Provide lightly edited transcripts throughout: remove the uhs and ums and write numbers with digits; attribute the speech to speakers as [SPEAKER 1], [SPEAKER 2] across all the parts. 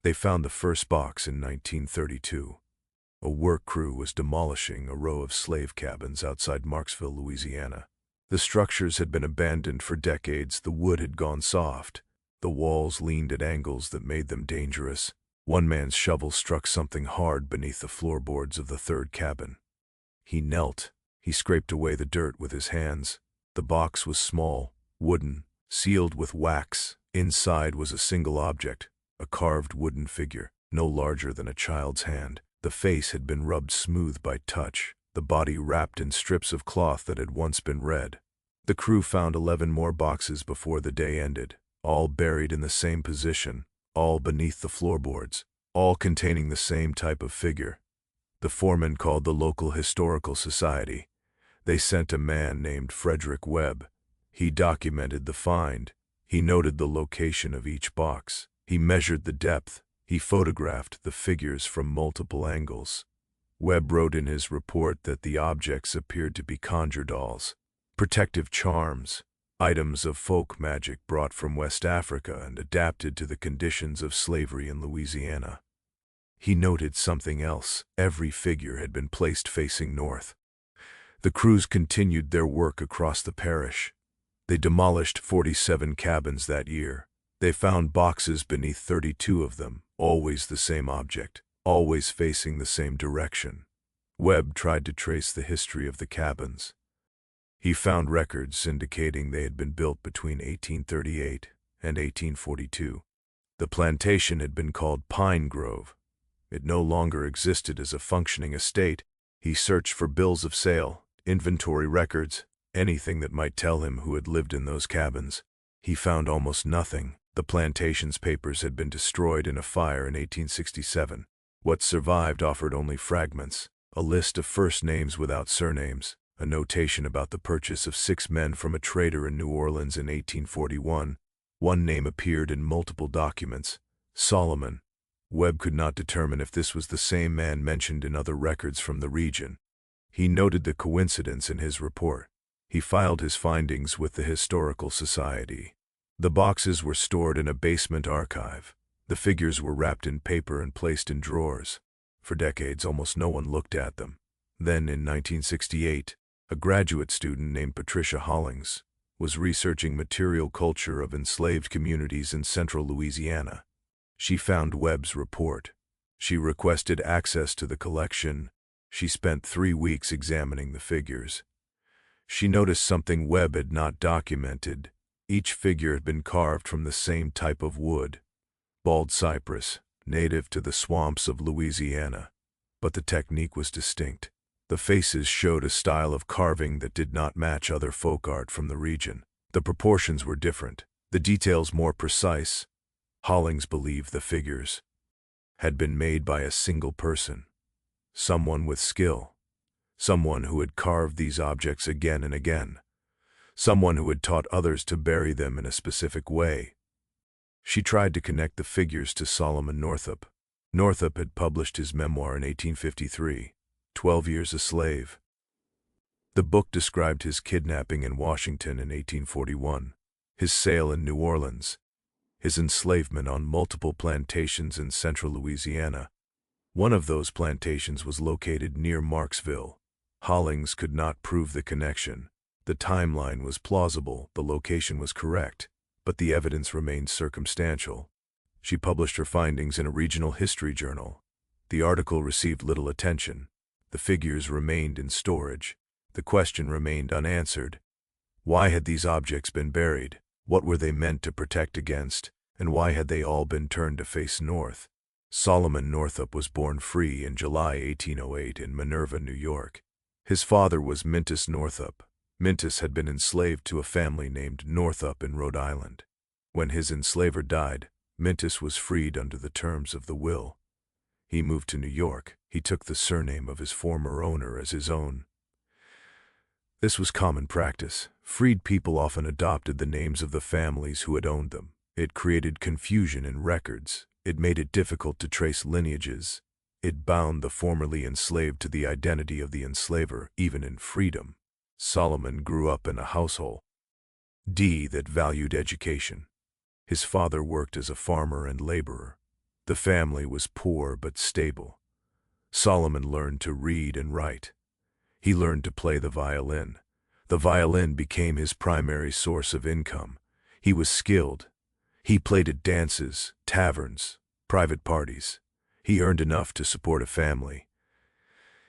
[SPEAKER 1] They found the first box in 1932. A work crew was demolishing a row of slave cabins outside Marksville, Louisiana. The structures had been abandoned for decades. The wood had gone soft. The walls leaned at angles that made them dangerous. One man's shovel struck something hard beneath the floorboards of the third cabin. He knelt. He scraped away the dirt with his hands. The box was small, wooden, sealed with wax. Inside was a single object, a carved wooden figure, no larger than a child's hand. The face had been rubbed smooth by touch, the body wrapped in strips of cloth that had once been red. The crew found 11 more boxes before the day ended, all buried in the same position, all beneath the floorboards, all containing the same type of figure. The foreman called the local historical society. They sent a man named Frederick Webb. He documented the find. He noted the location of each box. He measured the depth. He photographed the figures from multiple angles. Webb wrote in his report that the objects appeared to be conjure dolls, protective charms, items of folk magic brought from West Africa and adapted to the conditions of slavery in Louisiana. He noted something else. Every figure had been placed facing north. The crews continued their work across the parish. They demolished 47 cabins that year. They found boxes beneath 32 of them, always the same object, always facing the same direction. Webb tried to trace the history of the cabins. He found records indicating they had been built between 1838 and 1842. The plantation had been called Pine Grove. It no longer existed as a functioning estate. He searched for bills of sale, inventory records, anything that might tell him who had lived in those cabins. He found almost nothing. The plantation's papers had been destroyed in a fire in 1867. What survived offered only fragments, a list of first names without surnames, a notation about the purchase of 6 men from a trader in New Orleans in 1841. One name appeared in multiple documents, Solomon. Webb could not determine if this was the same man mentioned in other records from the region. He noted the coincidence in his report. He filed his findings with the Historical Society. The boxes were stored in a basement archive. The figures were wrapped in paper and placed in drawers. For decades, almost no one looked at them. Then, in 1968, a graduate student named Patricia Hollings was researching material culture of enslaved communities in central Louisiana. She found Webb's report. She requested access to the collection. She spent 3 weeks examining the figures. She noticed something Webb had not documented. Each figure had been carved from the same type of wood, bald cypress, native to the swamps of Louisiana. But the technique was distinct. The faces showed a style of carving that did not match other folk art from the region. The proportions were different, the details more precise. Hollings believed the figures had been made by a single person, someone with skill, someone who had carved these objects again and again, someone who had taught others to bury them in a specific way. She tried to connect the figures to Solomon Northup. Northup had published his memoir in 1853, 12 Years a Slave. The book described his kidnapping in Washington in 1841, his sale in New Orleans, his enslavement on multiple plantations in central Louisiana. One of those plantations was located near Marksville. Hollings could not prove the connection. The timeline was plausible, the location was correct, but the evidence remained circumstantial. She published her findings in a regional history journal. The article received little attention. The figures remained in storage. The question remained unanswered. Why had these objects been buried? What were they meant to protect against? And why had they all been turned to face north? Solomon Northup was born free in July 1808 in Minerva, New York. His father was Mintus Northup. Mintus had been enslaved to a family named Northup in Rhode Island. When his enslaver died, Mintus was freed under the terms of the will. He moved to New York. He took the surname of his former owner as his own. This was common practice. Freed people often adopted the names of the families who had owned them. It created confusion in records. It made it difficult to trace lineages. It bound the formerly enslaved to the identity of the enslaver, even in freedom. Solomon grew up in a household that valued education. His father worked as a farmer and laborer. The family was poor but stable. Solomon learned to read and write. He learned to play the violin. The violin became his primary source of income. He was skilled. He played at dances, taverns, private parties. He earned enough to support a family.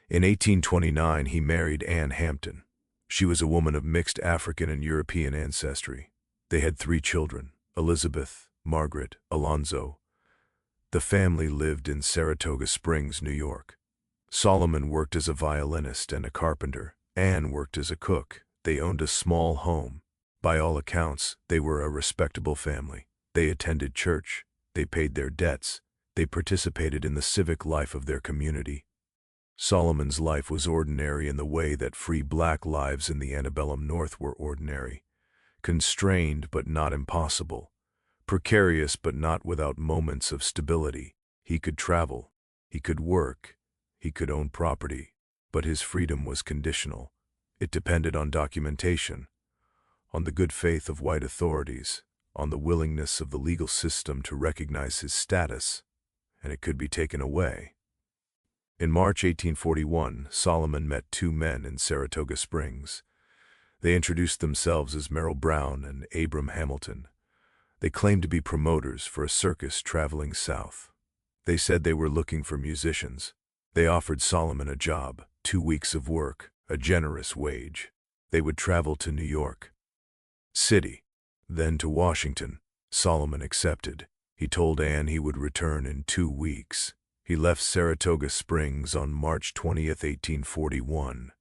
[SPEAKER 1] In 1829, he married Anne Hampton. She was a woman of mixed African and European ancestry. They had 3 children, Elizabeth, Margaret, Alonzo. The family lived in Saratoga Springs, New York. Solomon worked as a violinist and a carpenter. Anne worked as a cook. They owned a small home. By all accounts, they were a respectable family. They attended church. They paid their debts. They participated in the civic life of their community. Solomon's life was ordinary in the way that free black lives in the antebellum North were ordinary. Constrained but not impossible. Precarious but not without moments of stability. He could travel. He could work. He could own property. But his freedom was conditional. It depended on documentation, on the good faith of white authorities, on the willingness of the legal system to recognize his status, and it could be taken away. In March 1841, Solomon met 2 men in Saratoga Springs. They introduced themselves as Merrill Brown and Abram Hamilton. They claimed to be promoters for a circus traveling south. They said they were looking for musicians. They offered Solomon a job, 2 weeks of work, a generous wage. They would travel to New York City, then to Washington. Solomon accepted. He told Anne he would return in 2 weeks. He left Saratoga Springs on March 20, 1841.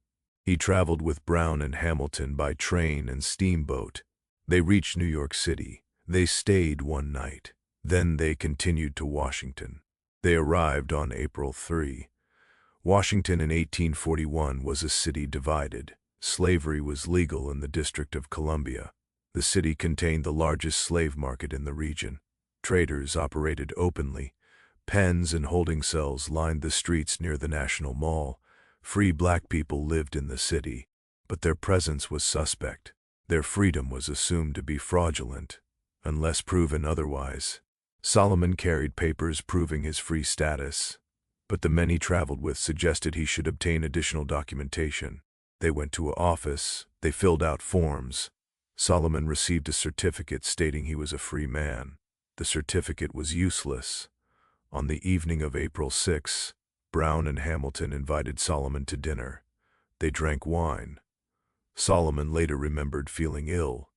[SPEAKER 1] He traveled with Brown and Hamilton by train and steamboat. They reached New York City. They stayed 1 night. Then they continued to Washington. They arrived on April 3. Washington in 1841 was a city divided. Slavery was legal in the District of Columbia. The city contained the largest slave market in the region. Traders operated openly. Pens and holding cells lined the streets near the National Mall. Free black people lived in the city, but their presence was suspect. Their freedom was assumed to be fraudulent, unless proven otherwise. Solomon carried papers proving his free status, but the men he traveled with suggested he should obtain additional documentation. They went to an office. They filled out forms. Solomon received a certificate stating he was a free man. The certificate was useless. On the evening of April 6, Brown and Hamilton invited Solomon to dinner. They drank wine. Solomon later remembered feeling ill.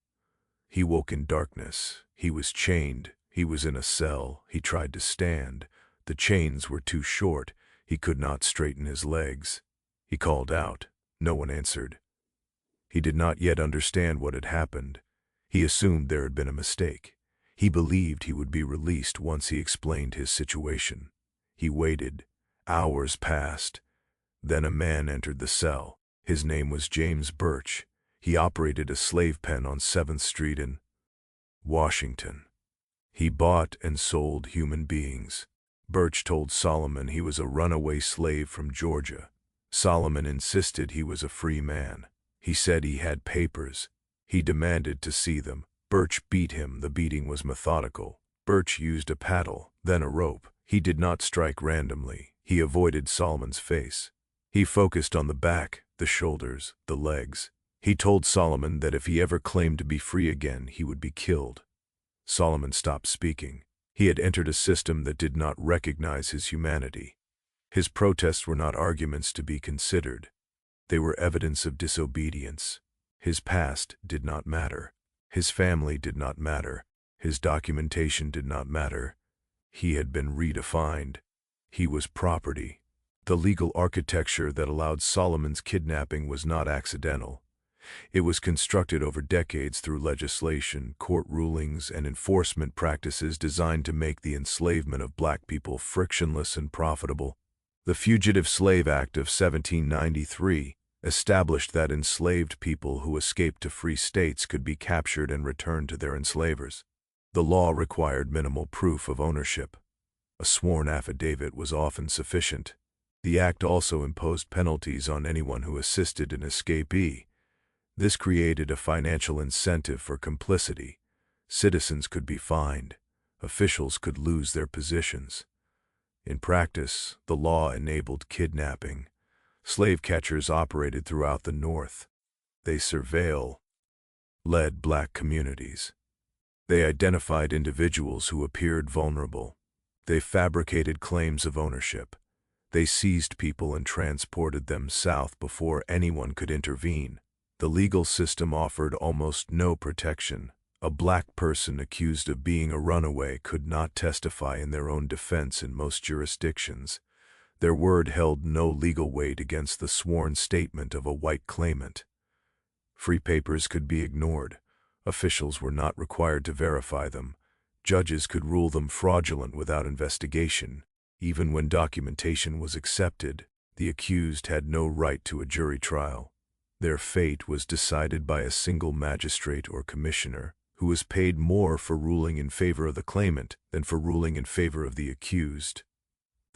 [SPEAKER 1] He woke in darkness. He was chained. He was in a cell. He tried to stand. The chains were too short. He could not straighten his legs. He called out. No one answered. He did not yet understand what had happened. He assumed there had been a mistake. He believed he would be released once he explained his situation. He waited. Hours passed. Then a man entered the cell. His name was James Birch. He operated a slave pen on 7th Street in Washington. He bought and sold human beings. Birch told Solomon he was a runaway slave from Georgia. Solomon insisted he was a free man. He said he had papers. He demanded to see them. Birch beat him. The beating was methodical. Birch used a paddle, then a rope. He did not strike randomly. He avoided Solomon's face. He focused on the back, the shoulders, the legs. He told Solomon that if he ever claimed to be free again, he would be killed. Solomon stopped speaking. He had entered a system that did not recognize his humanity. His protests were not arguments to be considered. They were evidence of disobedience. His past did not matter. His family did not matter. His documentation did not matter. He had been redefined. He was property. The legal architecture that allowed Solomon's kidnapping was not accidental. It was constructed over decades through legislation, court rulings, and enforcement practices designed to make the enslavement of black people frictionless and profitable. The Fugitive Slave Act of 1793 established that enslaved people who escaped to free states could be captured and returned to their enslavers. The law required minimal proof of ownership. A sworn affidavit was often sufficient. The act also imposed penalties on anyone who assisted an escapee. This created a financial incentive for complicity. Citizens could be fined. Officials could lose their positions. In practice, the law enabled kidnapping. Slave catchers operated throughout the North. They led black communities. They identified individuals who appeared vulnerable. They fabricated claims of ownership. They seized people and transported them south before anyone could intervene. The legal system offered almost no protection. A black person accused of being a runaway could not testify in their own defense in most jurisdictions. Their word held no legal weight against the sworn statement of a white claimant. Free papers could be ignored. Officials were not required to verify them. Judges could rule them fraudulent without investigation. Even when documentation was accepted, the accused had no right to a jury trial. Their fate was decided by a single magistrate or commissioner, who was paid more for ruling in favor of the claimant than for ruling in favor of the accused.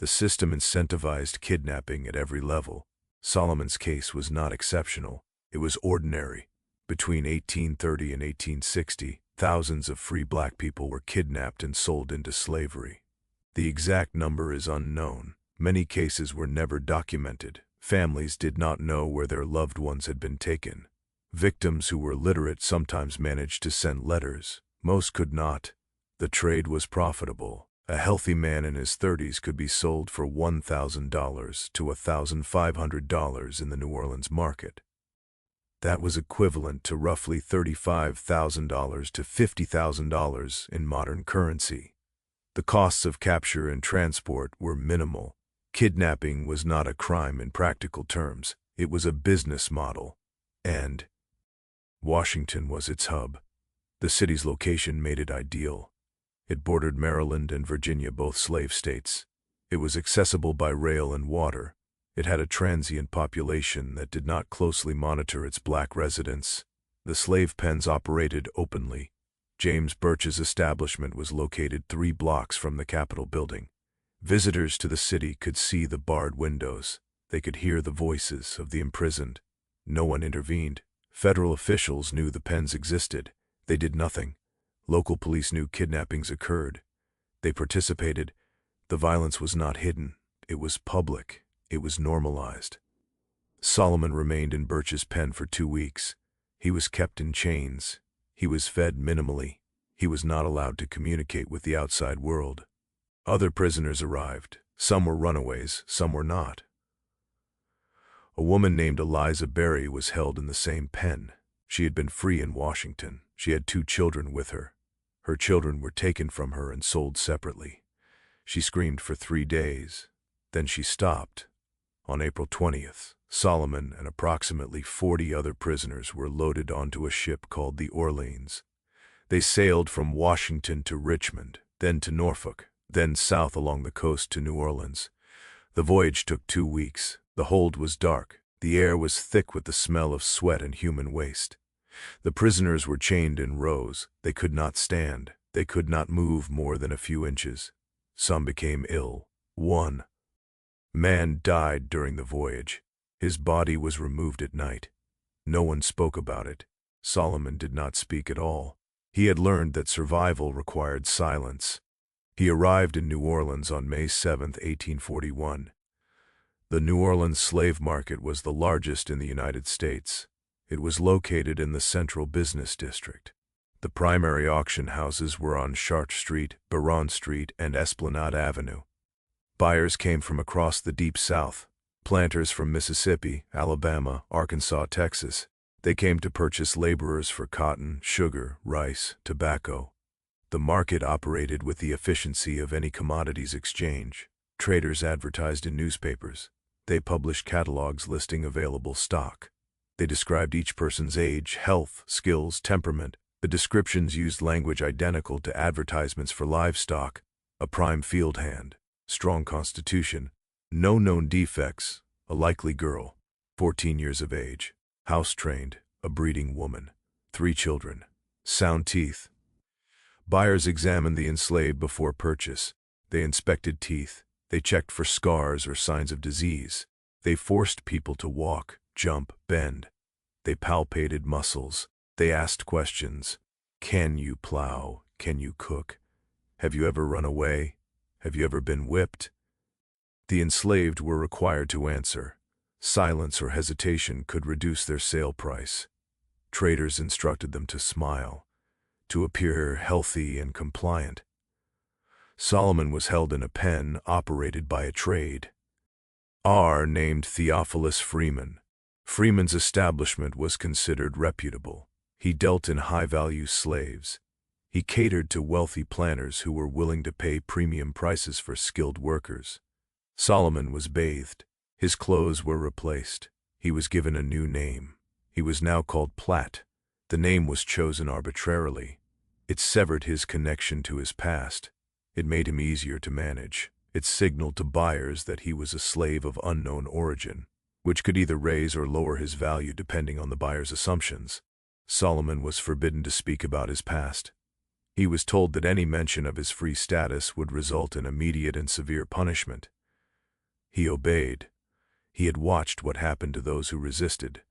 [SPEAKER 1] The system incentivized kidnapping at every level. Solomon's case was not exceptional. It was ordinary. Between 1830 and 1860, thousands of free black people were kidnapped and sold into slavery. The exact number is unknown. Many cases were never documented. Families did not know where their loved ones had been taken. Victims who were literate sometimes managed to send letters. Most could not. The trade was profitable. A healthy man in his 30s could be sold for $1,000 to $1,500 in the New Orleans market. That was equivalent to roughly $35,000 to $50,000 in modern currency. The costs of capture and transport were minimal. Kidnapping was not a crime in practical terms. It was a business model. And Washington was its hub. The city's location made it ideal. It bordered Maryland and Virginia, both slave states. It was accessible by rail and water. It had a transient population that did not closely monitor its black residents. The slave pens operated openly. James Birch's establishment was located 3 blocks from the Capitol building. Visitors to the city could see the barred windows. They could hear the voices of the imprisoned. No one intervened. Federal officials knew the pens existed. They did nothing. Local police knew kidnappings occurred. They participated. The violence was not hidden. It was public. It was normalized. Solomon remained in Birch's pen for 2 weeks. He was kept in chains. He was fed minimally. He was not allowed to communicate with the outside world. Other prisoners arrived. Some were runaways, some were not. A woman named Eliza Berry was held in the same pen. She had been free in Washington. She had 2 children with her. Her children were taken from her and sold separately. She screamed for 3 days. Then she stopped. On April 20th, Solomon and approximately 40 other prisoners were loaded onto a ship called the Orleans. They sailed from Washington to Richmond, then to Norfolk, then south along the coast to New Orleans. The voyage took 2 weeks. The hold was dark. The air was thick with the smell of sweat and human waste. The prisoners were chained in rows. They could not stand. They could not move more than a few inches. Some became ill. One man died during the voyage. His body was removed at night. No one spoke about it. Solomon did not speak at all. He had learned that survival required silence. He arrived in New Orleans on May 7, 1841. The New Orleans slave market was the largest in the United States. It was located in the central business district. The primary auction houses were on Chartres Street, Baron Street, and Esplanade Avenue. Buyers came from across the Deep South. Planters from Mississippi, Alabama, Arkansas, Texas. They came to purchase laborers for cotton, sugar, rice, tobacco. The market operated with the efficiency of any commodities exchange. Traders advertised in newspapers. They published catalogs listing available stock. They described each person's age, health, skills, temperament. The descriptions used language identical to advertisements for livestock. A prime field hand, strong constitution, no known defects, a likely girl, 14 years of age, house-trained, a breeding woman, 3 children, sound teeth. Buyers examined the enslaved before purchase. They inspected teeth. They checked for scars or signs of disease. They forced people to walk, jump, bend. They palpated muscles. They asked questions. Can you plow? Can you cook? Have you ever run away? Have you ever been whipped? The enslaved were required to answer. Silence or hesitation could reduce their sale price. Traders instructed them to smile, to appear healthy and compliant. Solomon was held in a pen operated by a trade named Theophilus Freeman. Freeman's establishment was considered reputable. He dealt in high-value slaves. He catered to wealthy planters who were willing to pay premium prices for skilled workers. Solomon was bathed. His clothes were replaced. He was given a new name. He was now called Platt. The name was chosen arbitrarily. It severed his connection to his past. It made him easier to manage. It signaled to buyers that he was a slave of unknown origin, which could either raise or lower his value depending on the buyer's assumptions. Solomon was forbidden to speak about his past. He was told that any mention of his free status would result in immediate and severe punishment. He obeyed. He had watched what happened to those who resisted.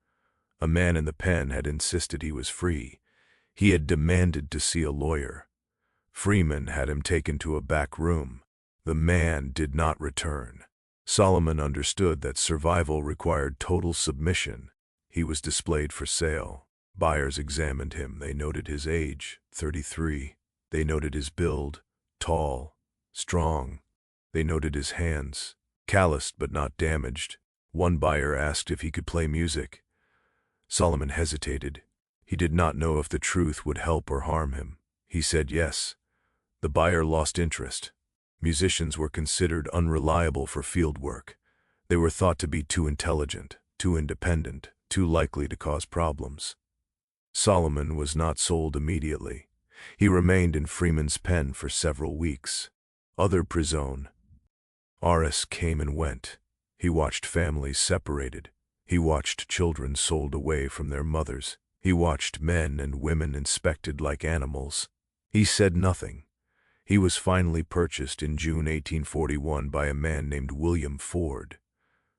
[SPEAKER 1] A man in the pen had insisted he was free. He had demanded to see a lawyer. Freeman had him taken to a back room. The man did not return. Solomon understood that survival required total submission. He was displayed for sale. Buyers examined him. They noted his age, 33. They noted his build, tall, strong. They noted his hands, calloused but not damaged. One buyer asked if he could play music. Solomon hesitated. He did not know if the truth would help or harm him. He said yes. The buyer lost interest. Musicians were considered unreliable for field work. They were thought to be too intelligent, too independent, too likely to cause problems. Solomon was not sold immediately. He remained in Freeman's pen for several weeks. Other prisoners came and went. He watched families separated. He watched children sold away from their mothers. He watched men and women inspected like animals. He said nothing. He was finally purchased in June 1841 by a man named William Ford.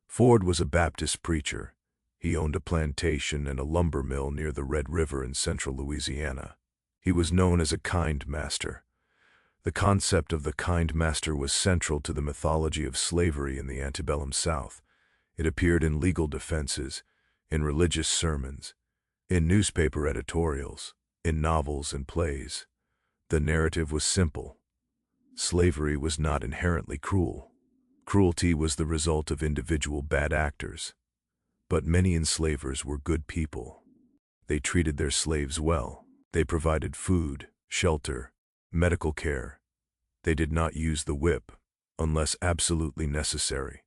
[SPEAKER 1] Ford was a Baptist preacher. He owned a plantation and a lumber mill near the Red River in central Louisiana. He was known as a kind master. The concept of the kind master was central to the mythology of slavery in the antebellum South. It appeared in legal defenses, in religious sermons, in newspaper editorials, in novels and plays. The narrative was simple. Slavery was not inherently cruel. Cruelty was the result of individual bad actors. But many enslavers were good people. They treated their slaves well. They provided food, shelter, medical care. They did not use the whip, unless absolutely necessary.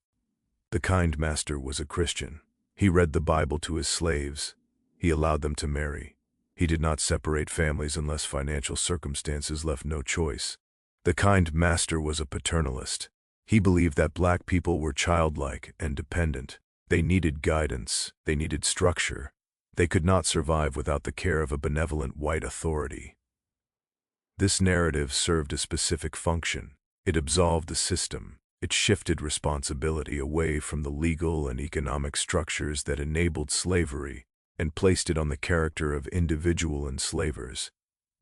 [SPEAKER 1] The kind master was a Christian. He read the Bible to his slaves. He allowed them to marry. He did not separate families unless financial circumstances left no choice. The kind master was a paternalist. He believed that black people were childlike and dependent. They needed guidance. They needed structure. They could not survive without the care of a benevolent white authority. This narrative served a specific function. It absolved the system. It shifted responsibility away from the legal and economic structures that enabled slavery and placed it on the character of individual enslavers.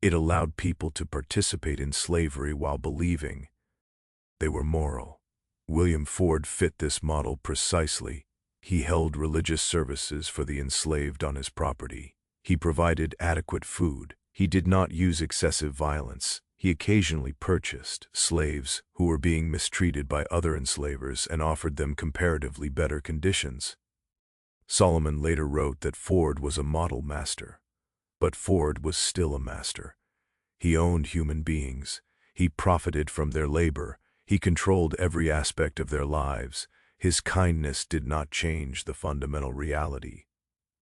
[SPEAKER 1] It allowed people to participate in slavery while believing they were moral. William Ford fit this model precisely. He held religious services for the enslaved on his property. He provided adequate food. He did not use excessive violence. He occasionally purchased slaves who were being mistreated by other enslavers and offered them comparatively better conditions. Solomon later wrote that Ford was a model master. But Ford was still a master. He owned human beings. He profited from their labor. He controlled every aspect of their lives. His kindness did not change the fundamental reality.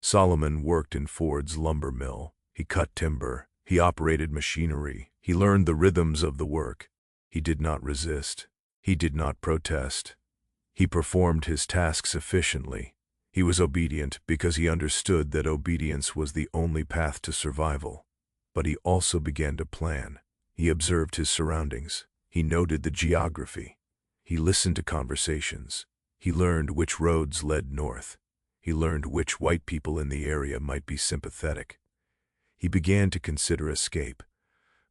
[SPEAKER 1] Solomon worked in Ford's lumber mill. He cut timber. He operated machinery. He learned the rhythms of the work. He did not resist. He did not protest. He performed his tasks efficiently. He was obedient because he understood that obedience was the only path to survival. But he also began to plan. He observed his surroundings. He noted the geography. He listened to conversations. He learned which roads led north. He learned which white people in the area might be sympathetic. He began to consider escape.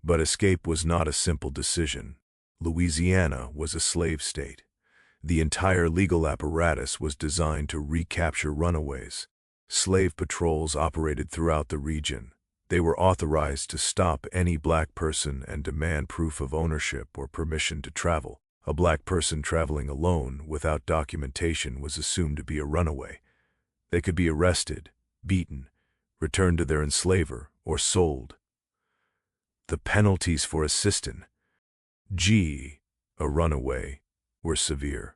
[SPEAKER 1] But escape was not a simple decision. Louisiana was a slave state. The entire legal apparatus was designed to recapture runaways. Slave patrols operated throughout the region. They were authorized to stop any black person and demand proof of ownership or permission to travel. A black person traveling alone without documentation was assumed to be a runaway. They could be arrested, beaten, returned to their enslaver, or sold. The penalties for assisting a runaway were severe.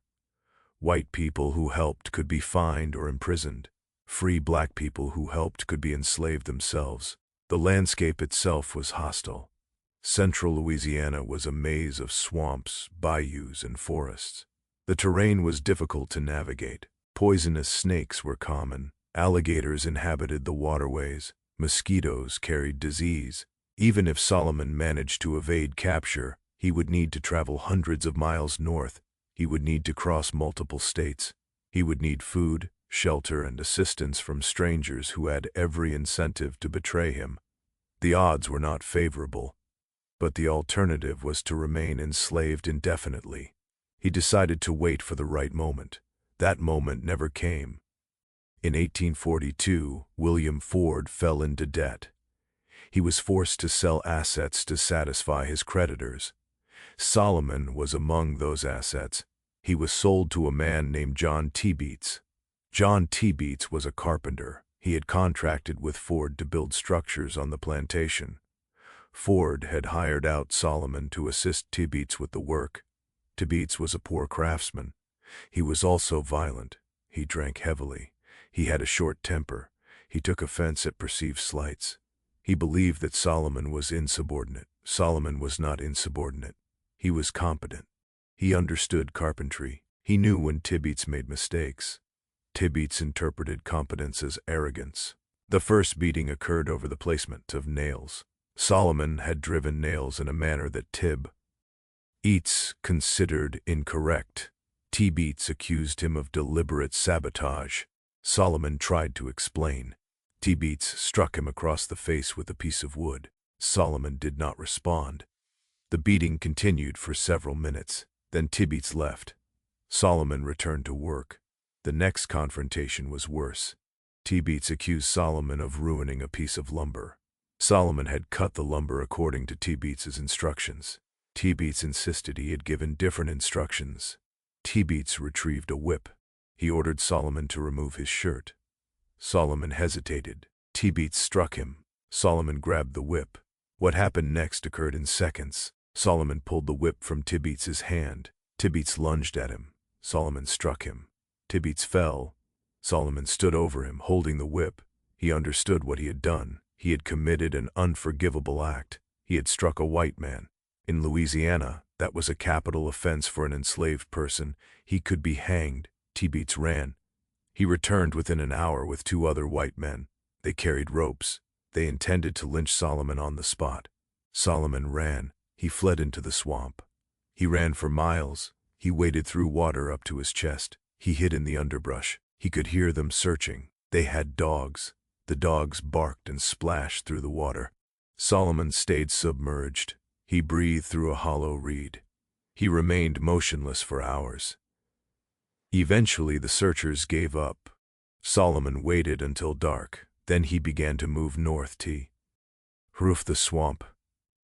[SPEAKER 1] White people who helped could be fined or imprisoned. Free black people who helped could be enslaved themselves. The landscape itself was hostile. Central Louisiana was a maze of swamps, bayous, and forests. The terrain was difficult to navigate. Poisonous snakes were common. Alligators inhabited the waterways. Mosquitoes carried disease. Even if Solomon managed to evade capture, he would need to travel hundreds of miles north. He would need to cross multiple states. He would need food, shelter, and assistance from strangers who had every incentive to betray him. The odds were not favorable, but the alternative was to remain enslaved indefinitely. He decided to wait for the right moment. That moment never came. In 1842, William Ford fell into debt. He was forced to sell assets to satisfy his creditors. Solomon was among those assets. He was sold to a man named John Beats. John Beats was a carpenter. He had contracted with Ford to build structures on the plantation. Ford had hired out Solomon to assist Beats with the work. Beats was a poor craftsman. He was also violent. He drank heavily. He had a short temper. He took offense at perceived slights. He believed that Solomon was insubordinate. Solomon was not insubordinate. He was competent. He understood carpentry. He knew when Beats made mistakes. Beats interpreted competence as arrogance. The first beating occurred over the placement of nails. Solomon had driven nails in a manner that Beats considered incorrect. Beats accused him of deliberate sabotage. Solomon tried to explain. Beats struck him across the face with a piece of wood. Solomon did not respond. The beating continued for several minutes. Then Beats left. Solomon returned to work. The next confrontation was worse. Beats accused Solomon of ruining a piece of lumber. Solomon had cut the lumber according to Beats's instructions. Beats insisted he had given different instructions. Beats retrieved a whip. He ordered Solomon to remove his shirt. Solomon hesitated. Beats struck him. Solomon grabbed the whip. What happened next occurred in seconds. Solomon pulled the whip from Beats's hand. Beats lunged at him. Solomon struck him. Beats fell. Solomon stood over him, holding the whip. He understood what he had done. He had committed an unforgivable act. He had struck a white man. In Louisiana, that was a capital offense for an enslaved person. He could be hanged. Beats ran. He returned within an hour with 2 other white men. They carried ropes. They intended to lynch Solomon on the spot. Solomon ran. He fled into the swamp. He ran for miles. He waded through water up to his chest. He hid in the underbrush. He could hear them searching. They had dogs. The dogs barked and splashed through the water. Solomon stayed submerged. He breathed through a hollow reed. He remained motionless for hours. Eventually, the searchers gave up. Solomon waited until dark. Then he began to move north through the swamp.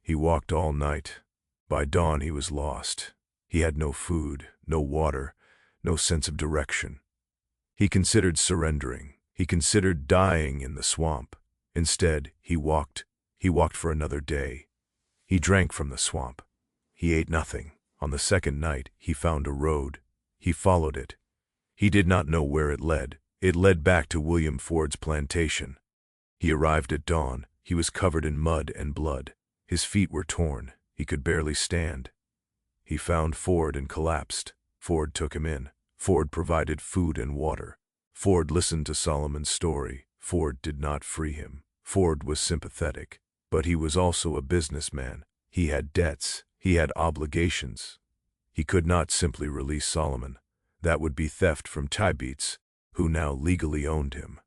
[SPEAKER 1] He walked all night. By dawn, he was lost. He had no food, no water, no sense of direction. He considered surrendering. He considered dying in the swamp. Instead, he walked. He walked for another day. He drank from the swamp. He ate nothing. On the second night, he found a road. He followed it. He did not know where it led. It led back to William Ford's plantation. He arrived at dawn. He was covered in mud and blood. His feet were torn. He could barely stand. He found Ford and collapsed. Ford took him in. Ford provided food and water. Ford listened to Solomon's story. Ford did not free him. Ford was sympathetic, but he was also a businessman. He had debts. He had obligations. He could not simply release Solomon. That would be theft from Beats, who now legally owned him.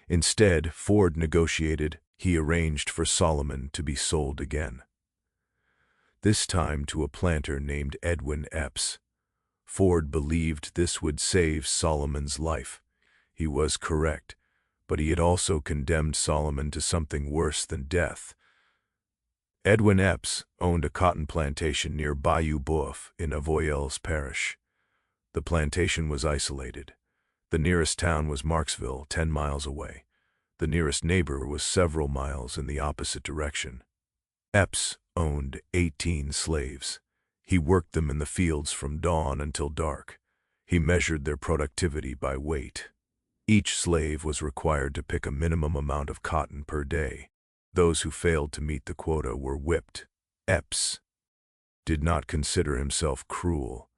[SPEAKER 1] Instead, Ford negotiated. He arranged for Solomon to be sold again. This time to a planter named Edwin Epps. Ford believed this would save Solomon's life. He was correct, but he had also condemned Solomon to something worse than death. Edwin Epps owned a cotton plantation near Bayou Boeuf in Avoyelles Parish. The plantation was isolated. The nearest town was Marksville, 10 miles away. The nearest neighbor was several miles in the opposite direction. Epps owned 18 slaves. He worked them in the fields from dawn until dark. He measured their productivity by weight. Each slave was required to pick a minimum amount of cotton per day. Those who failed to meet the quota were whipped. Epps did not consider himself cruel.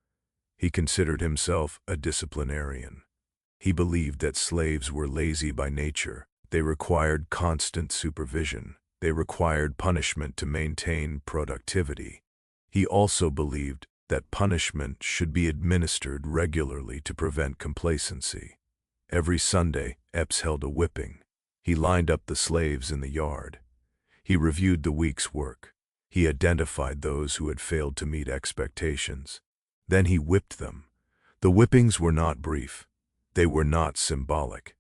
[SPEAKER 1] He considered himself a disciplinarian. He believed that slaves were lazy by nature. They required constant supervision. They required punishment to maintain productivity. He also believed that punishment should be administered regularly to prevent complacency. Every Sunday, Epps held a whipping. He lined up the slaves in the yard. He reviewed the week's work. He identified those who had failed to meet expectations. Then he whipped them. The whippings were not brief. They were not symbolic.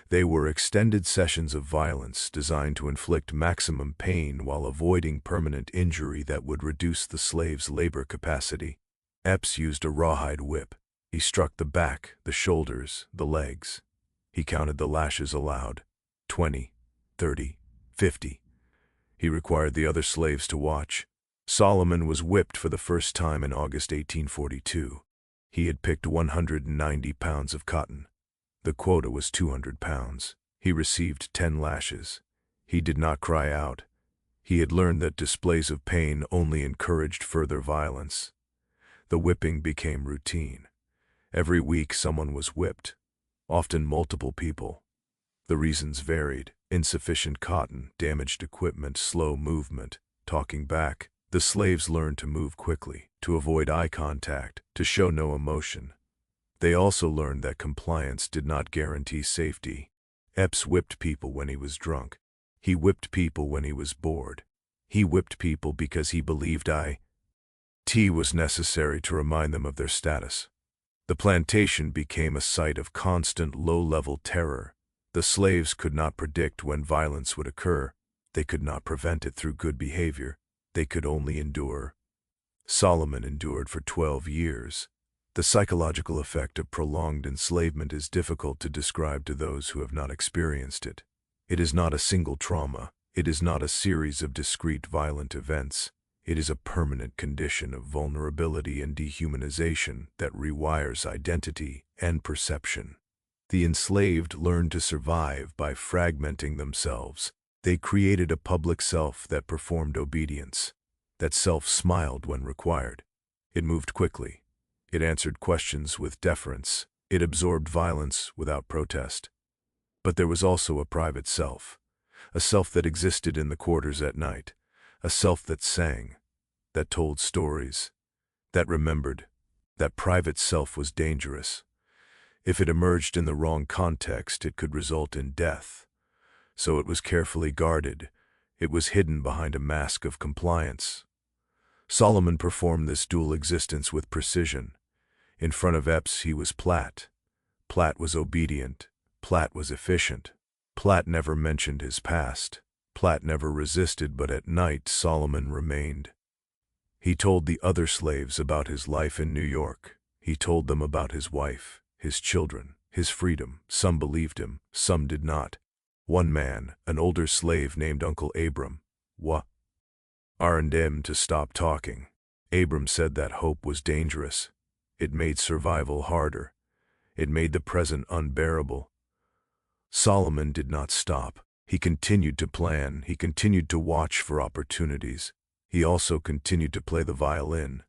[SPEAKER 1] They were extended sessions of violence designed to inflict maximum pain while avoiding permanent injury that would reduce the slave's labor capacity. Epps used a rawhide whip. He struck the back, the shoulders, the legs. He counted the lashes aloud. 20, 30, 50. He required the other slaves to watch. Solomon was whipped for the first time in August 1842. He had picked 190 pounds of cotton. The quota was 200 pounds. He received 10 lashes. He did not cry out. He had learned that displays of pain only encouraged further violence. The whipping became routine. Every week someone was whipped, often multiple people. The reasons varied: insufficient cotton, damaged equipment, slow movement, talking back. The slaves learned to move quickly, to avoid eye contact, to show no emotion. They also learned that compliance did not guarantee safety. Epps whipped people when he was drunk. He whipped people when he was bored. He whipped people because he believed it was necessary to remind them of their status. The plantation became a site of constant low-level terror. The slaves could not predict when violence would occur. They could not prevent it through good behavior. They could only endure. Solomon endured for 12 years. The psychological effect of prolonged enslavement is difficult to describe to those who have not experienced it. It is not a single trauma. It is not a series of discrete violent events. It is a permanent condition of vulnerability and dehumanization that rewires identity and perception. The enslaved learned to survive by fragmenting themselves. They created a public self that performed obedience. That self smiled when required. It moved quickly. It answered questions with deference. It absorbed violence without protest. But there was also a private self, a self that existed in the quarters at night, a self that sang, that told stories, that remembered. That private self was dangerous. If it emerged in the wrong context, it could result in death. So it was carefully guarded. It was hidden behind a mask of compliance. Solomon performed this dual existence with precision. In front of Epps, he was Platt. Platt was obedient. Platt was efficient. Platt never mentioned his past. Platt never resisted, but at night Solomon remained. He told the other slaves about his life in New York. He told them about his wife, his children, his freedom. Some believed him, some did not. One man, an older slave named Uncle Abram, warned him to stop talking. Abram said that hope was dangerous. It made survival harder. It made the present unbearable. Solomon did not stop. He continued to plan. He continued to watch for opportunities. He also continued to play the violin.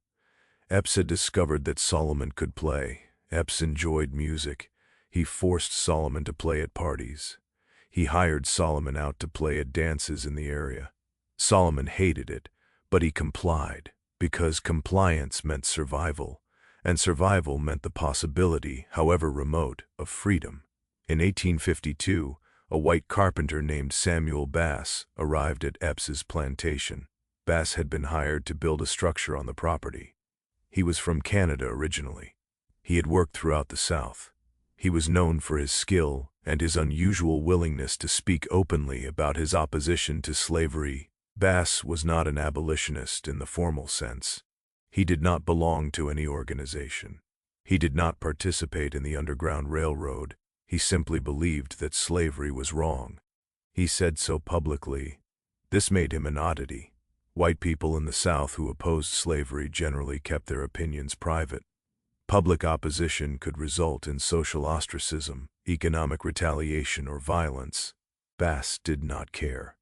[SPEAKER 1] Epps had discovered that Solomon could play. Epps enjoyed music. He forced Solomon to play at parties. He hired Solomon out to play at dances in the area. Solomon hated it, but he complied, because compliance meant survival, and survival meant the possibility, however remote, of freedom. In 1852, a white carpenter named Samuel Bass arrived at Epps's plantation. Bass had been hired to build a structure on the property. He was from Canada originally. He had worked throughout the South. He was known for his skill and his unusual willingness to speak openly about his opposition to slavery. Bass was not an abolitionist in the formal sense. He did not belong to any organization. He did not participate in the Underground Railroad. He simply believed that slavery was wrong. He said so publicly. This made him an oddity. White people in the South who opposed slavery generally kept their opinions private. Public opposition could result in social ostracism, economic retaliation, or violence. Bass did not care.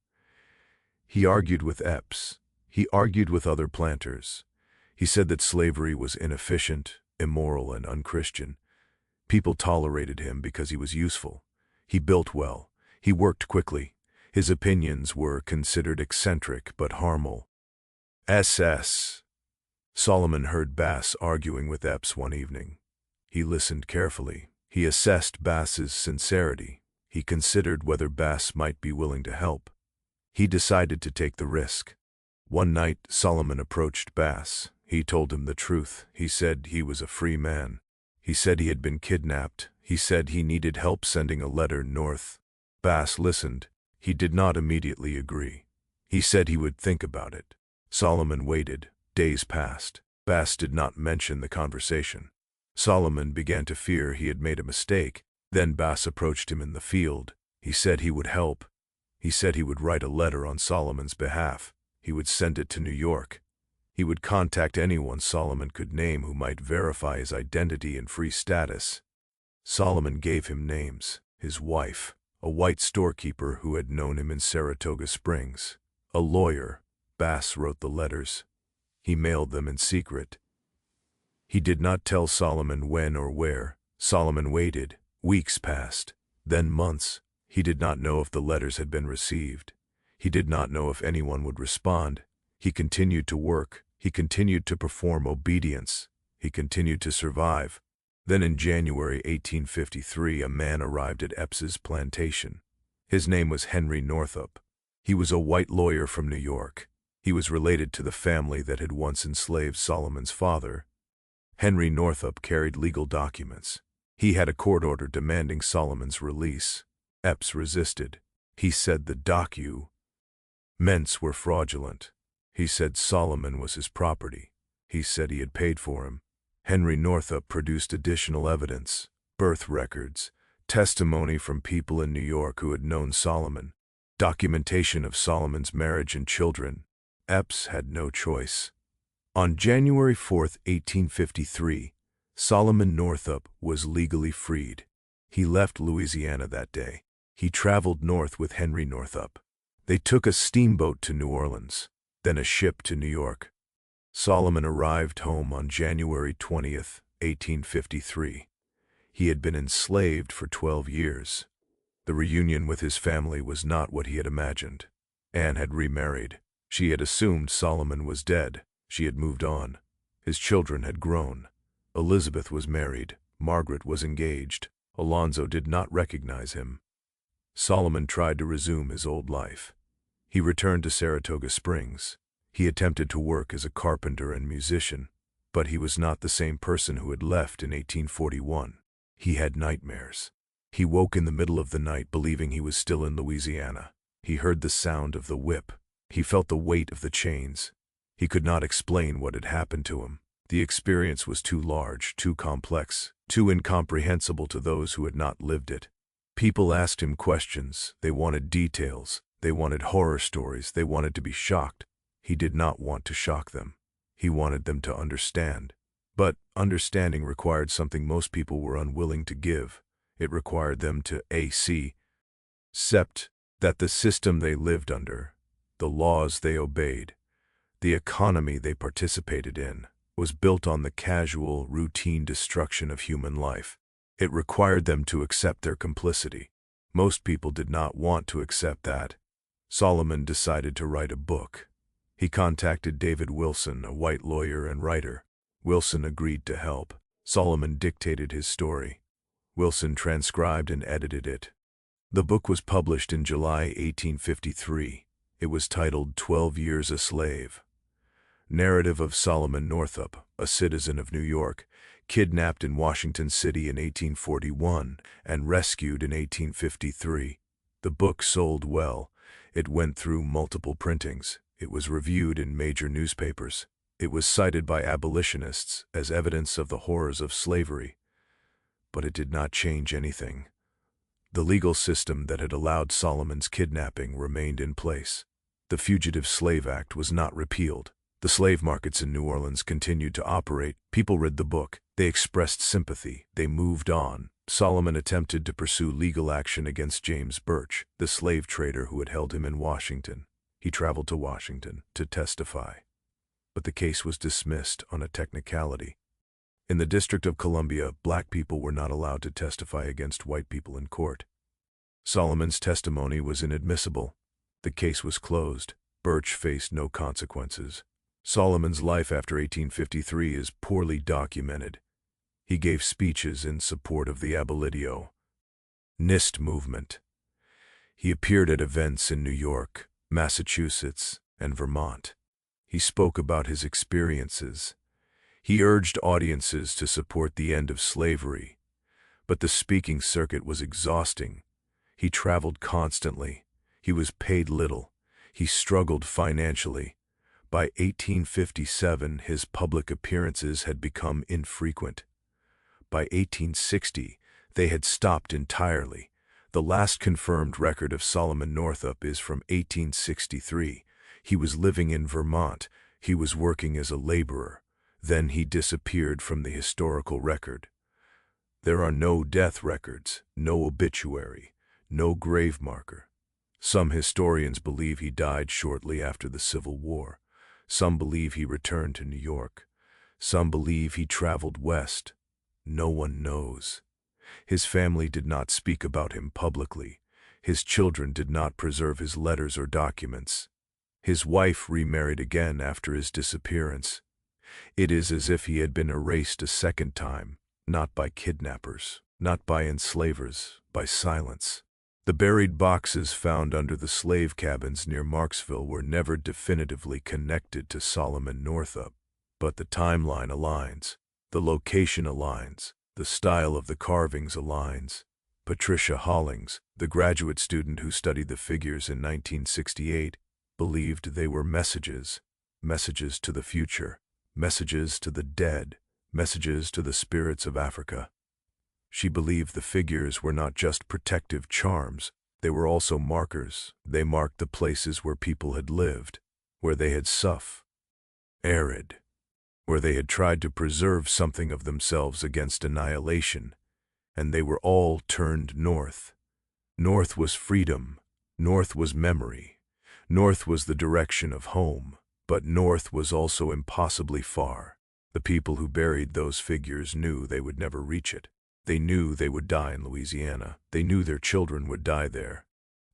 [SPEAKER 1] He argued with Epps. He argued with other planters. He said that slavery was inefficient, immoral, and unchristian. People tolerated him because he was useful. He built well. He worked quickly. His opinions were considered eccentric but harmful. S.S. Solomon heard Bass arguing with Epps one evening. He listened carefully. He assessed Bass's sincerity. He considered whether Bass might be willing to help. He decided to take the risk. One night, Solomon approached Bass. He told him the truth. He said he was a free man. He said he had been kidnapped. He said he needed help sending a letter north. Bass listened. He did not immediately agree. He said he would think about it. Solomon waited. Days passed. Bass did not mention the conversation. Solomon began to fear he had made a mistake. Then Bass approached him in the field. He said he would help. He said he would write a letter on Solomon's behalf. He would send it to New York. He would contact anyone Solomon could name who might verify his identity and free status. Solomon gave him names. His wife, a white storekeeper who had known him in Saratoga Springs, a lawyer. Bass wrote the letters. He mailed them in secret. He did not tell Solomon when or where. Solomon waited. Weeks passed, then months. He did not know if the letters had been received. He did not know if anyone would respond. He continued to work. He continued to perform obedience. He continued to survive. Then in January 1853, a man arrived at Epps's plantation. His name was Henry Northup. He was a white lawyer from New York. He was related to the family that had once enslaved Solomon's father. Henry Northup carried legal documents. He had a court order demanding Solomon's release. Epps resisted. He said the documents were fraudulent. He said Solomon was his property. He said he had paid for him. Henry Northup produced additional evidence, birth records, testimony from people in New York who had known Solomon, documentation of Solomon's marriage and children. Epps had no choice. On January 4, 1853, Solomon Northup was legally freed. He left Louisiana that day. He traveled north with Henry Northup. They took a steamboat to New Orleans, then a ship to New York. Solomon arrived home on January 20, 1853. He had been enslaved for 12 years. The reunion with his family was not what he had imagined. Anne had remarried. She had assumed Solomon was dead. She had moved on. His children had grown. Elizabeth was married. Margaret was engaged. Alonzo did not recognize him. Solomon tried to resume his old life. He returned to Saratoga Springs. He attempted to work as a carpenter and musician, but he was not the same person who had left in 1841. He had nightmares. He woke in the middle of the night believing he was still in Louisiana. He heard the sound of the whip. He felt the weight of the chains. He could not explain what had happened to him. The experience was too large, too complex, too incomprehensible to those who had not lived it. People asked him questions. They wanted details. They wanted horror stories. They wanted to be shocked. He did not want to shock them. He wanted them to understand. But understanding required something most people were unwilling to give. It required them to accept that the system they lived under, the laws they obeyed, the economy they participated in, was built on the casual, routine destruction of human life. It required them to accept their complicity. Most people did not want to accept that. Solomon decided to write a book. He contacted David Wilson, a white lawyer and writer. Wilson agreed to help. Solomon dictated his story. Wilson transcribed and edited it. The book was published in July 1853. It was titled 12 Years a Slave. Narrative of Solomon Northup, a citizen of New York, kidnapped in Washington City in 1841 and rescued in 1853. The book sold well. It went through multiple printings. It was reviewed in major newspapers. It was cited by abolitionists as evidence of the horrors of slavery. But it did not change anything. The legal system that had allowed Solomon's kidnapping remained in place. The Fugitive Slave Act was not repealed. The slave markets in New Orleans continued to operate. People read the book. They expressed sympathy. They moved on. Solomon attempted to pursue legal action against James Birch, the slave trader who had held him in Washington. He traveled to Washington to testify. But the case was dismissed on a technicality. In the District of Columbia, black people were not allowed to testify against white people in court. Solomon's testimony was inadmissible. The case was closed. Birch faced no consequences. Solomon's life after 1853 is poorly documented. He gave speeches in support of the abolitionist movement. He appeared at events in New York, Massachusetts, and Vermont. He spoke about his experiences. He urged audiences to support the end of slavery. But the speaking circuit was exhausting. He traveled constantly. He was paid little. He struggled financially. By 1857, his public appearances had become infrequent. By 1860, they had stopped entirely. The last confirmed record of Solomon Northup is from 1863. He was living in Vermont. He was working as a laborer. Then he disappeared from the historical record. There are no death records, no obituary, no grave marker. Some historians believe he died shortly after the Civil War. Some believe he returned to New York. Some believe he traveled west. No one knows. His family did not speak about him publicly. His children did not preserve his letters or documents. His wife remarried again after his disappearance. It is as if he had been erased a second time, not by kidnappers, not by enslavers, by silence. The buried boxes found under the slave cabins near Marksville were never definitively connected to Solomon Northup, but the timeline aligns, the location aligns, the style of the carvings aligns. Patricia Hollings, the graduate student who studied the figures in 1968, believed they were messages, messages to the future, messages to the dead, messages to the spirits of Africa. She believed the figures were not just protective charms, they were also markers. They marked the places where people had lived, where they had suffered, where they had tried to preserve something of themselves against annihilation, and they were all turned north. North was freedom, north was memory, north was the direction of home, but north was also impossibly far. The people who buried those figures knew they would never reach it. They knew they would die in Louisiana. They knew their children would die there.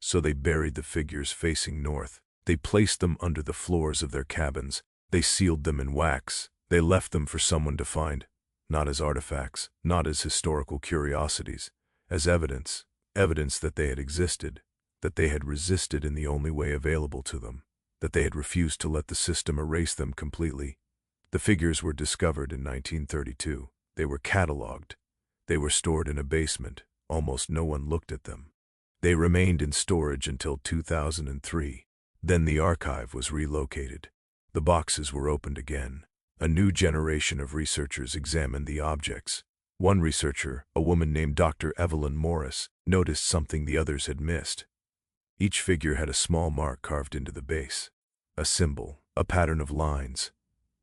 [SPEAKER 1] So they buried the figures facing north. They placed them under the floors of their cabins. They sealed them in wax. They left them for someone to find, not as artifacts, not as historical curiosities, as evidence, evidence that they had existed, that they had resisted in the only way available to them, that they had refused to let the system erase them completely. The figures were discovered in 1932. They were catalogued. They were stored in a basement. Almost no one looked at them. They remained in storage until 2003. Then the archive was relocated. The boxes were opened again. A new generation of researchers examined the objects. One researcher, a woman named Dr. Evelyn Morris, noticed something the others had missed. Each figure had a small mark carved into the base, a symbol, a pattern of lines.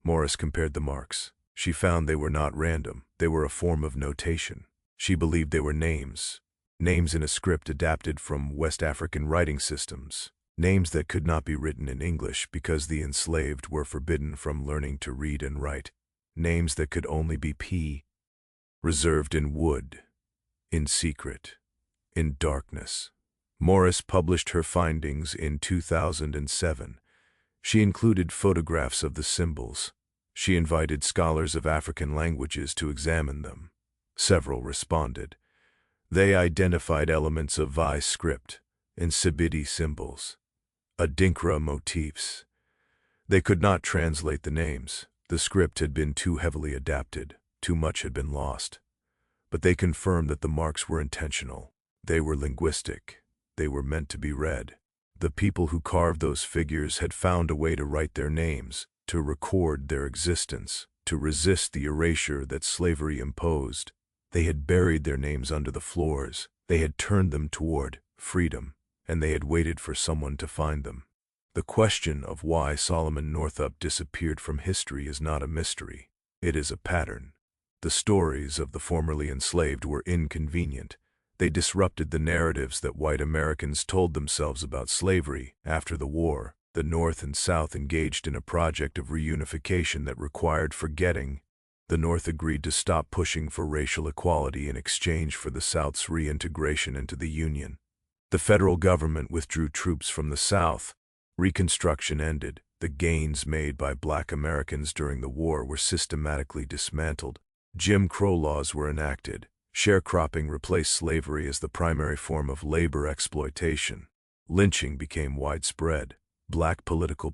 [SPEAKER 1] Morris compared the marks. She found they were not random. They were a form of notation. She believed they were names, names in a script adapted from West African writing systems, names that could not be written in English because the enslaved were forbidden from learning to read and write, names that could only be reserved in wood, in secret, in darkness. Morris published her findings in 2007. She included photographs of the symbols. She invited scholars of African languages to examine them. Several responded. They identified elements of Vai script and Sibiti symbols, Adinkra motifs. They could not translate the names. The script had been too heavily adapted. Too much had been lost. But they confirmed that the marks were intentional. They were linguistic. They were meant to be read. The people who carved those figures had found a way to write their names, to record their existence, to resist the erasure that slavery imposed. They had buried their names under the floors. They had turned them toward freedom, and they had waited for someone to find them. The question of why Solomon Northup disappeared from history is not a mystery. It is a pattern. The stories of the formerly enslaved were inconvenient. They disrupted the narratives that white Americans told themselves about slavery. After the war, the North and South engaged in a project of reunification that required forgetting. The North agreed to stop pushing for racial equality in exchange for the South's reintegration into the Union. The federal government withdrew troops from the South. Reconstruction ended. The gains made by Black Americans during the war were systematically dismantled. Jim Crow laws were enacted. Sharecropping replaced slavery as the primary form of labor exploitation. Lynching became widespread. Black political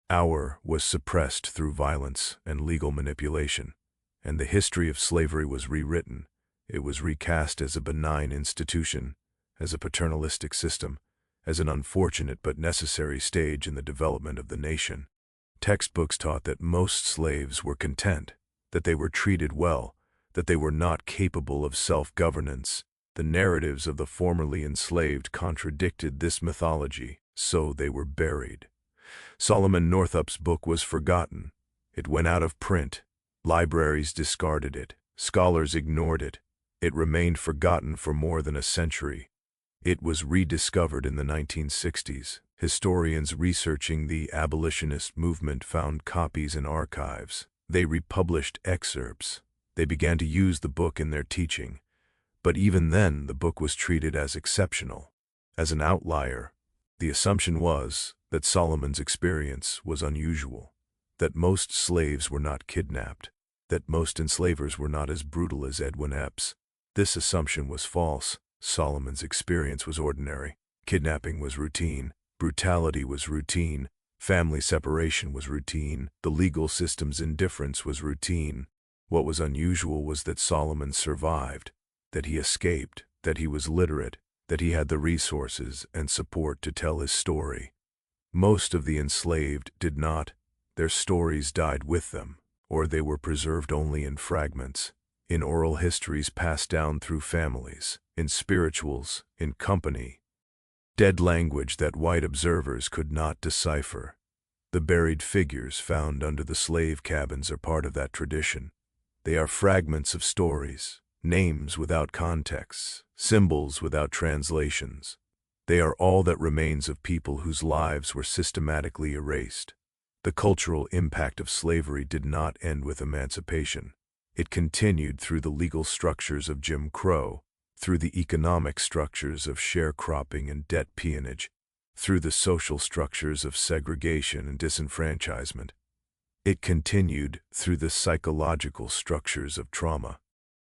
[SPEAKER 1] power was suppressed through violence and legal manipulation, and the history of slavery was rewritten. It was recast as a benign institution, as a paternalistic system, as an unfortunate but necessary stage in the development of the nation. Textbooks taught that most slaves were content, that they were treated well, that they were not capable of self-governance. The narratives of the formerly enslaved contradicted this mythology, so they were buried. Solomon Northup's book was forgotten. It went out of print. Libraries discarded it. Scholars ignored it. It remained forgotten for more than a century. It was rediscovered in the 1960s. Historians researching the abolitionist movement found copies in archives. They republished excerpts. They began to use the book in their teaching. But even then, the book was treated as exceptional, as an outlier. The assumption was that Solomon's experience was unusual, that most slaves were not kidnapped, that most enslavers were not as brutal as Edwin Epps. This assumption was false. Solomon's experience was ordinary. Kidnapping was routine. Brutality was routine. Family separation was routine. The legal system's indifference was routine. What was unusual was that Solomon survived, that he escaped, that he was literate, that he had the resources and support to tell his story. Most of the enslaved did not. Their stories died with them, or they were preserved only in fragments, in oral histories passed down through families, in spirituals, in company. Dead language that white observers could not decipher. The buried figures found under the slave cabins are part of that tradition. They are fragments of stories, names without contexts, symbols without translations. They are all that remains of people whose lives were systematically erased. The cultural impact of slavery did not end with emancipation. It continued through the legal structures of Jim Crow, through the economic structures of sharecropping and debt peonage, through the social structures of segregation and disenfranchisement. It continued through the psychological structures of trauma.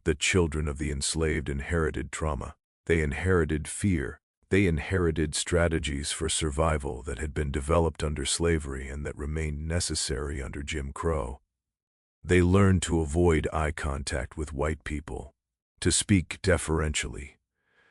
[SPEAKER 1] The children of the enslaved inherited trauma. They inherited fear. They inherited strategies for survival that had been developed under slavery and that remained necessary under Jim Crow. They learned to avoid eye contact with white people, to speak deferentially,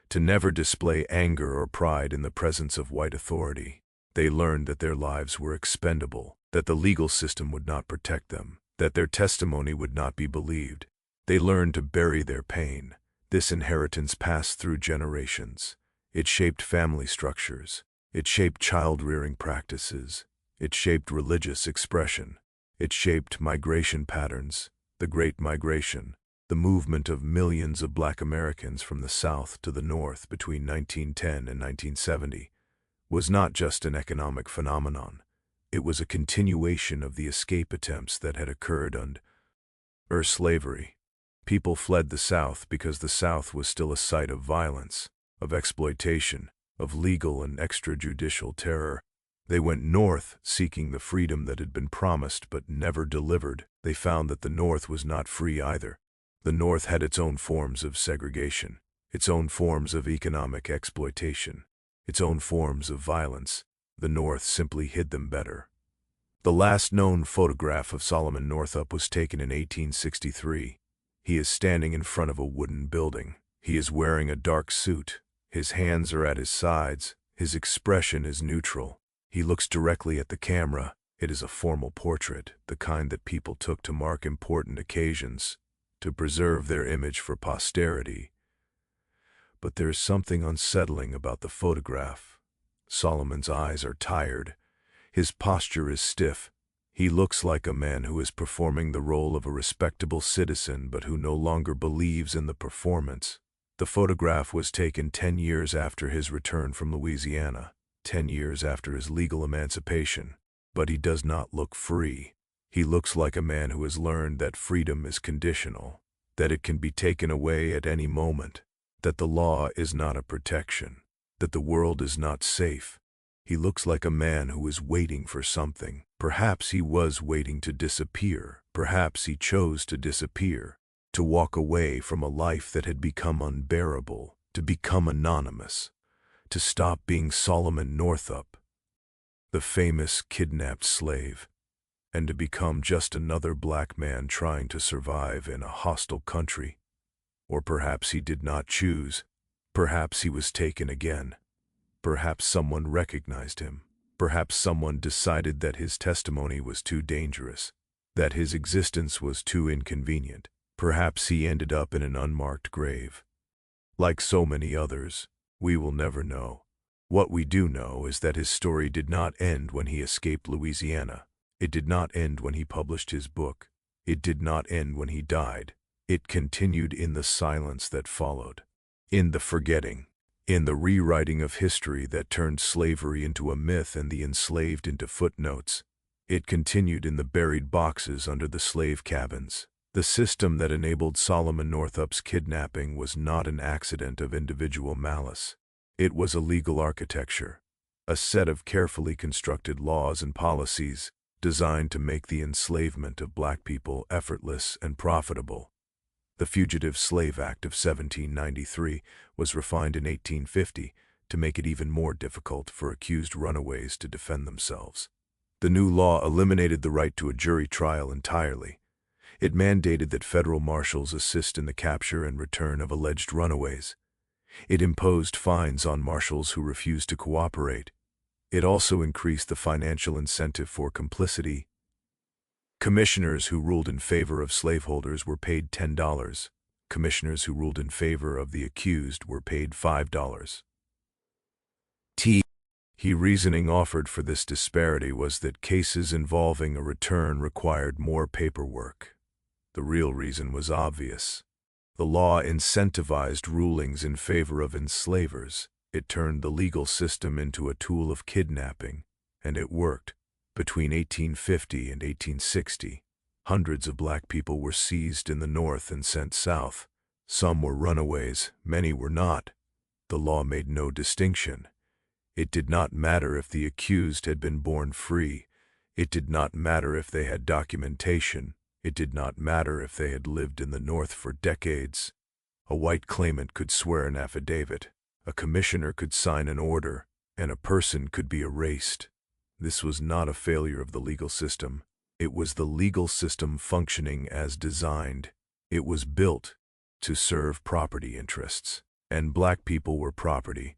[SPEAKER 1] to never display anger or pride in the presence of white authority. They learned that their lives were expendable, that the legal system would not protect them, that their testimony would not be believed. They learned to bury their pain. This inheritance passed through generations. It shaped family structures. It shaped child-rearing practices. It shaped religious expression. It shaped migration patterns. The Great Migration, the movement of millions of Black Americans from the South to the North between 1910 and 1970, was not just an economic phenomenon. It was a continuation of the escape attempts that had occurred under slavery. People fled the South because the South was still a site of violence, of exploitation, of legal and extrajudicial terror. They went north seeking the freedom that had been promised but never delivered. They found that the North was not free either. The North had its own forms of segregation, its own forms of economic exploitation, its own forms of violence. The North simply hid them better. The last known photograph of Solomon Northup was taken in 1863. He is standing in front of a wooden building. He is wearing a dark suit. His hands are at his sides. His expression is neutral. He looks directly at the camera. It is a formal portrait, the kind that people took to mark important occasions, to preserve their image for posterity. But there is something unsettling about the photograph. Solomon's eyes are tired. His posture is stiff. He looks like a man who is performing the role of a respectable citizen but who no longer believes in the performance. The photograph was taken 10 years after his return from Louisiana, 10 years after his legal emancipation. But he does not look free. He looks like a man who has learned that freedom is conditional, that it can be taken away at any moment, that the law is not a protection, that the world is not safe. He looks like a man who is waiting for something. Perhaps he was waiting to disappear. Perhaps he chose to disappear, to walk away from a life that had become unbearable, to become anonymous, to stop being Solomon Northup, the famous kidnapped slave, and to become just another black man trying to survive in a hostile country. Or perhaps he did not choose. Perhaps he was taken again. Perhaps someone recognized him. Perhaps someone decided that his testimony was too dangerous, that his existence was too inconvenient. Perhaps he ended up in an unmarked grave. Like so many others, we will never know. What we do know is that his story did not end when he escaped Louisiana. It did not end when he published his book. It did not end when he died. It continued in the silence that followed, in the forgetting, in the rewriting of history that turned slavery into a myth and the enslaved into footnotes. It continued in the buried boxes under the slave cabins. The system that enabled Solomon Northup's kidnapping was not an accident of individual malice. It was a legal architecture, a set of carefully constructed laws and policies designed to make the enslavement of black people effortless and profitable. The Fugitive Slave Act of 1793 was refined in 1850 to make it even more difficult for accused runaways to defend themselves. The new law eliminated the right to a jury trial entirely. It mandated that federal marshals assist in the capture and return of alleged runaways. It imposed fines on marshals who refused to cooperate. It also increased the financial incentive for complicity. Commissioners who ruled in favor of slaveholders were paid $10. Commissioners who ruled in favor of the accused were paid $5. Reasoning offered for this disparity was that cases involving a return required more paperwork. The real reason was obvious. The law incentivized rulings in favor of enslavers. It turned the legal system into a tool of kidnapping, and it worked. Between 1850 and 1860, hundreds of black people were seized in the North and sent south. Some were runaways, many were not. The law made no distinction. It did not matter if the accused had been born free. It did not matter if they had documentation. It did not matter if they had lived in the North for decades. A white claimant could swear an affidavit, a commissioner could sign an order, and a person could be erased. This was not a failure of the legal system. It was the legal system functioning as designed. It was built to serve property interests, and black people were property.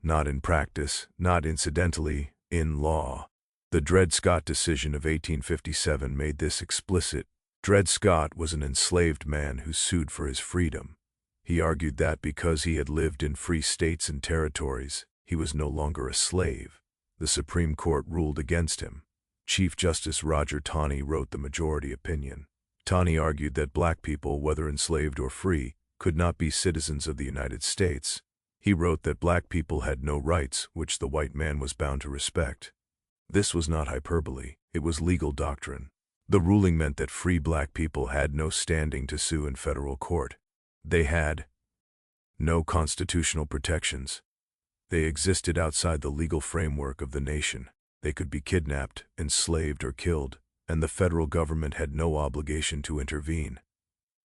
[SPEAKER 1] Not in practice, not incidentally, in law. The Dred Scott decision of 1857 made this explicit. Dred Scott was an enslaved man who sued for his freedom. He argued that because he had lived in free states and territories, he was no longer a slave. The Supreme Court ruled against him. Chief Justice Roger Taney wrote the majority opinion. Taney argued that black people, whether enslaved or free, could not be citizens of the United States. He wrote that black people had no rights, which the white man was bound to respect. This was not hyperbole, it was legal doctrine. The ruling meant that free black people had no standing to sue in federal court. They had no constitutional protections. They existed outside the legal framework of the nation. They could be kidnapped, enslaved, or killed, and the federal government had no obligation to intervene.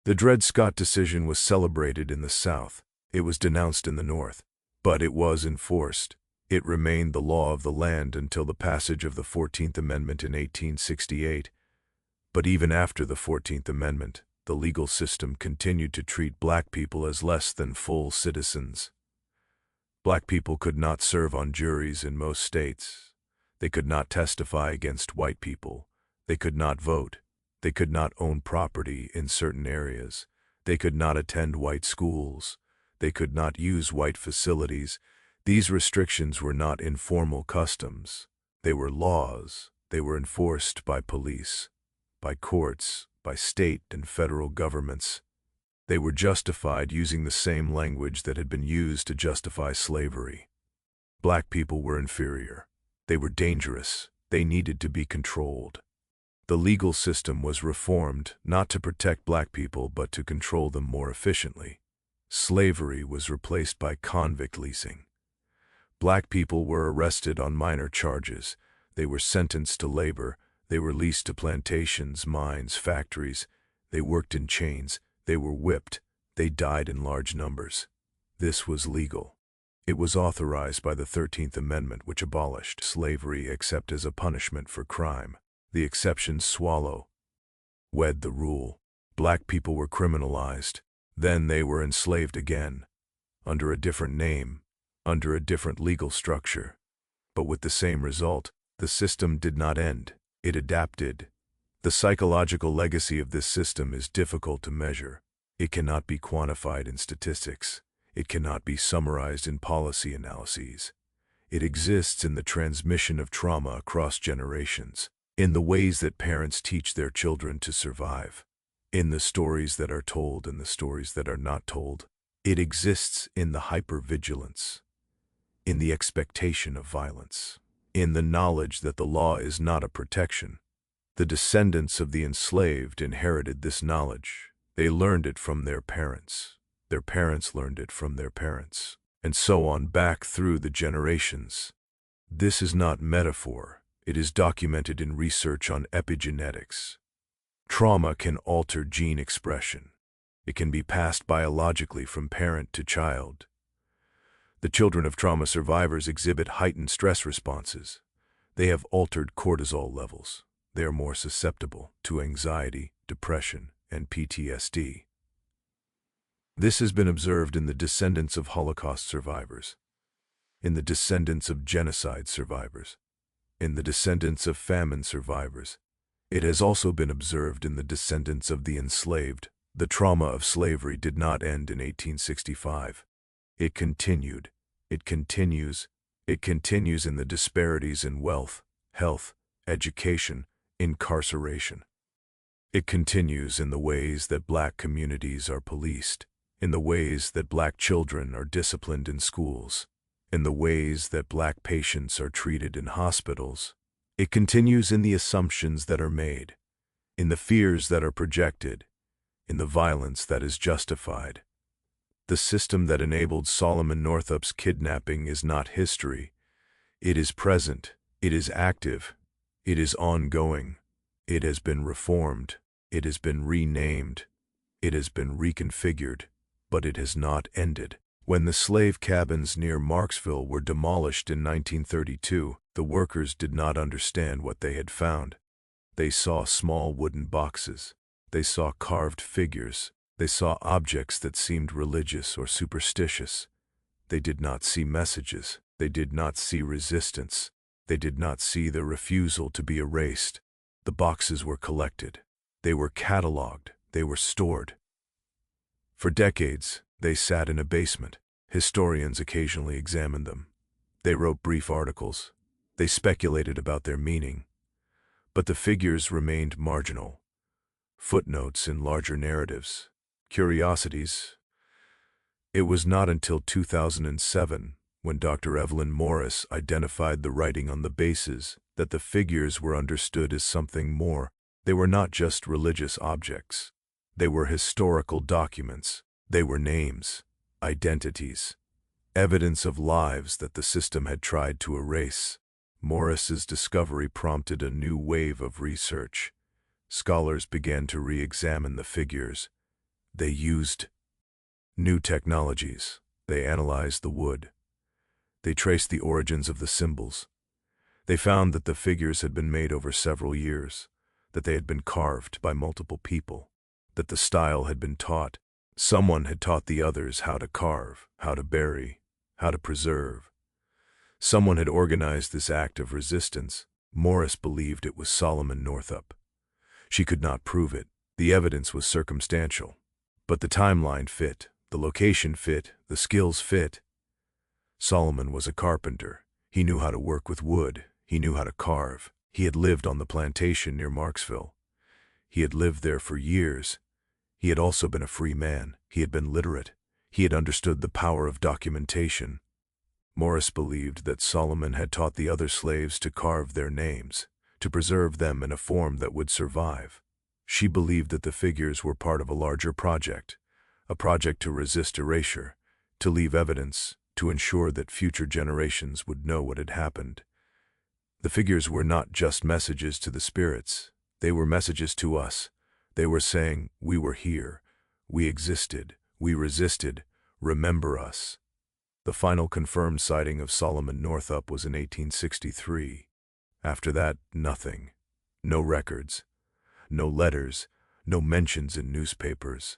[SPEAKER 1] The Dred Scott decision was celebrated in the South. It was denounced in the North, but it was enforced. It remained the law of the land until the passage of the 14th Amendment in 1868. But even after the 14th Amendment, the legal system continued to treat black people as less than full citizens. Black people could not serve on juries in most states. They could not testify against white people. They could not vote. They could not own property in certain areas. They could not attend white schools. They could not use white facilities. These restrictions were not informal customs. They were laws. They were enforced by police, by courts, by state and federal governments. They were justified using the same language that had been used to justify slavery. Black people were inferior. They were dangerous. They needed to be controlled. The legal system was reformed not to protect black people but to control them more efficiently. Slavery was replaced by convict leasing. Black people were arrested on minor charges. They were sentenced to labor. They were leased to plantations, mines, factories. They worked in chains. They were whipped. They died in large numbers. This was legal. It was authorized by the 13th Amendment, which abolished slavery except as a punishment for crime. The exceptions swallowed the rule. Black people were criminalized. Then they were enslaved again, under a different name, under a different legal structure. But with the same result, the system did not end. It adapted. The psychological legacy of this system is difficult to measure. It cannot be quantified in statistics. It cannot be summarized in policy analyses. It exists in the transmission of trauma across generations, in the ways that parents teach their children to survive, in the stories that are told and the stories that are not told. It exists in the hypervigilance, in the expectation of violence, in the knowledge that the law is not a protection. The descendants of the enslaved inherited this knowledge. They learned it from their parents. Their parents learned it from their parents, and so on back through the generations. This is not metaphor. It is documented in research on epigenetics. Trauma can alter gene expression. It can be passed biologically from parent to child. The children of trauma survivors exhibit heightened stress responses. They have altered cortisol levels. They are more susceptible to anxiety, depression, and PTSD. This has been observed in the descendants of Holocaust survivors, in the descendants of genocide survivors, in the descendants of famine survivors. It has also been observed in the descendants of the enslaved. The trauma of slavery did not end in 1865. It continued. It continues. It continues in the disparities in wealth, health, education, incarceration. It continues in the ways that black communities are policed, in the ways that black children are disciplined in schools, in the ways that black patients are treated in hospitals. It continues in the assumptions that are made, in the fears that are projected, in the violence that is justified. The system that enabled Solomon Northup's kidnapping is not history. It is present. It is active. It is ongoing. It has been reformed. It has been renamed. It has been reconfigured. But it has not ended. When the slave cabins near Marksville were demolished in 1932, the workers did not understand what they had found. They saw small wooden boxes. They saw carved figures. They saw objects that seemed religious or superstitious. They did not see messages. They did not see resistance. They did not see the refusal to be erased. The boxes were collected. They were cataloged. They were stored. For decades, they sat in a basement. Historians occasionally examined them. They wrote brief articles. They speculated about their meaning. But the figures remained marginal. Footnotes in larger narratives. Curiosities. It was not until 2007, when Dr. Evelyn Morris identified the writing on the bases, that the figures were understood as something more. They were not just religious objects. They were historical documents. They were names, identities, evidence of lives that the system had tried to erase. Morris's discovery prompted a new wave of research. Scholars began to re-examine the figures. They used new technologies. They analyzed the wood. They traced the origins of the symbols. They found that the figures had been made over several years, that they had been carved by multiple people, that the style had been taught. Someone had taught the others how to carve, how to bury, how to preserve. Someone had organized this act of resistance. Morris believed it was Solomon Northup. She could not prove it. The evidence was circumstantial. But the timeline fit, the location fit, the skills fit. Solomon was a carpenter. He knew how to work with wood. He knew how to carve. He had lived on the plantation near Marksville. He had lived there for years. He had also been a free man. He had been literate. He had understood the power of documentation. Morris believed that Solomon had taught the other slaves to carve their names, to preserve them in a form that would survive. She believed that the figures were part of a larger project, a project to resist erasure, to leave evidence, to ensure that future generations would know what had happened. The figures were not just messages to the spirits. They were messages to us. They were saying, we were here, we existed, we resisted, remember us. The final confirmed sighting of Solomon Northup was in 1863. After that, nothing. No records, no letters, no mentions in newspapers.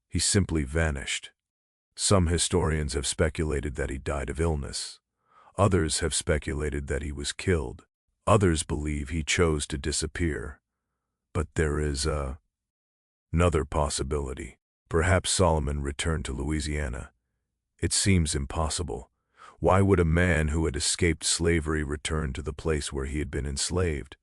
[SPEAKER 1] He simply vanished. Some historians have speculated that he died of illness. Others have speculated that he was killed. Others believe he chose to disappear. But there is another possibility. Perhaps Solomon returned to Louisiana. It seems impossible. Why would a man who had escaped slavery return to the place where he had been enslaved?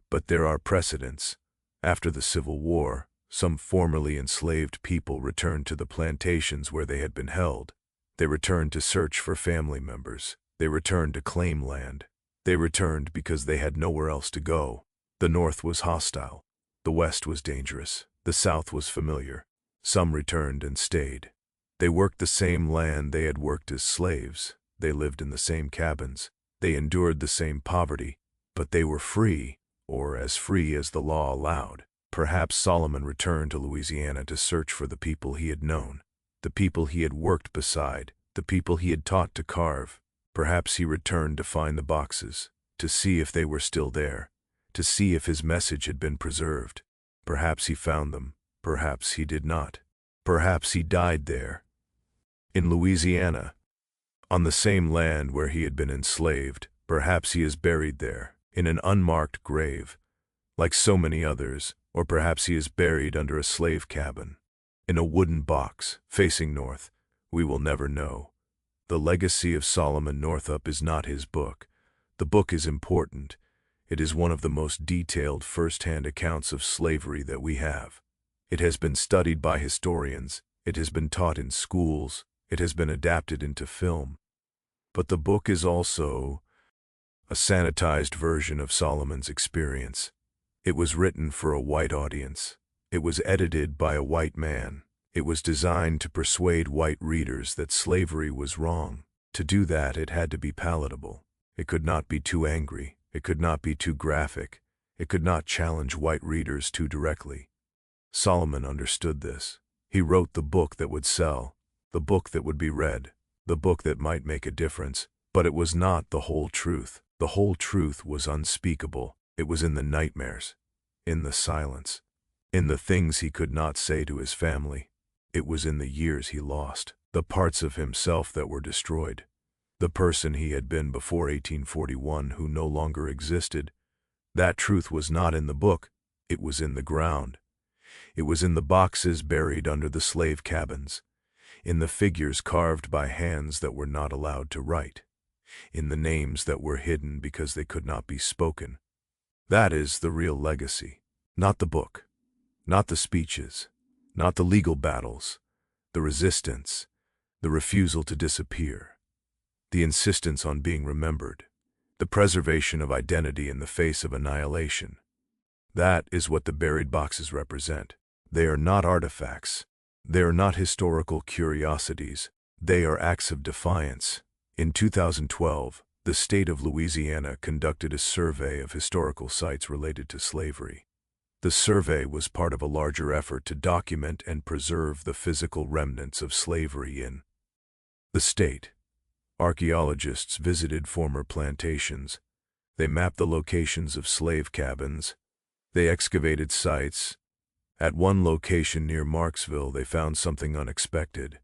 [SPEAKER 1] But there are precedents. After the Civil War, some formerly enslaved people returned to the plantations where they had been held. They returned to search for family members. They returned to claim land. They returned because they had nowhere else to go. The North was hostile. The West was dangerous. The South was familiar. Some returned and stayed. They worked the same land they had worked as slaves. They lived in the same cabins. They endured the same poverty. But they were free, or as free as the law allowed. Perhaps Solomon returned to Louisiana to search for the people he had known, the people he had worked beside, the people he had taught to carve. Perhaps he returned to find the boxes, to see if they were still there, to see if his message had been preserved. Perhaps he found them. Perhaps he did not. Perhaps he died there, in Louisiana, on the same land where he had been enslaved. Perhaps he is buried there, in an unmarked grave, like so many others. Or perhaps he is buried under a slave cabin, in a wooden box, facing north. We will never know. The legacy of Solomon Northup is not his book. The book is important. It is one of the most detailed first-hand accounts of slavery that we have. It has been studied by historians. It has been taught in schools. It has been adapted into film. But the book is also a sanitized version of Solomon's experience. It was written for a white audience. It was edited by a white man. It was designed to persuade white readers that slavery was wrong. To do that, it had to be palatable. It could not be too angry. It could not be too graphic. It could not challenge white readers too directly. Solomon understood this. He wrote the book that would sell, the book that would be read, the book that might make a difference. But it was not the whole truth. The whole truth was unspeakable. It was in the nightmares, in the silence, in the things he could not say to his family. It was in the years he lost, the parts of himself that were destroyed, the person he had been before 1841 who no longer existed. That truth was not in the book. It was in the ground. It was in the boxes buried under the slave cabins, in the figures carved by hands that were not allowed to write, in the names that were hidden because they could not be spoken. That is the real legacy. Not the book, not the speeches, not the legal battles, the resistance, the refusal to disappear, the insistence on being remembered, the preservation of identity in the face of annihilation. That is what the buried boxes represent. They are not artifacts. They are not historical curiosities. They are acts of defiance. In 2012, the state of Louisiana conducted a survey of historical sites related to slavery. The survey was part of a larger effort to document and preserve the physical remnants of slavery in the state. Archaeologists visited former plantations. They mapped the locations of slave cabins. They excavated sites. At one location near Marksville, they found something unexpected.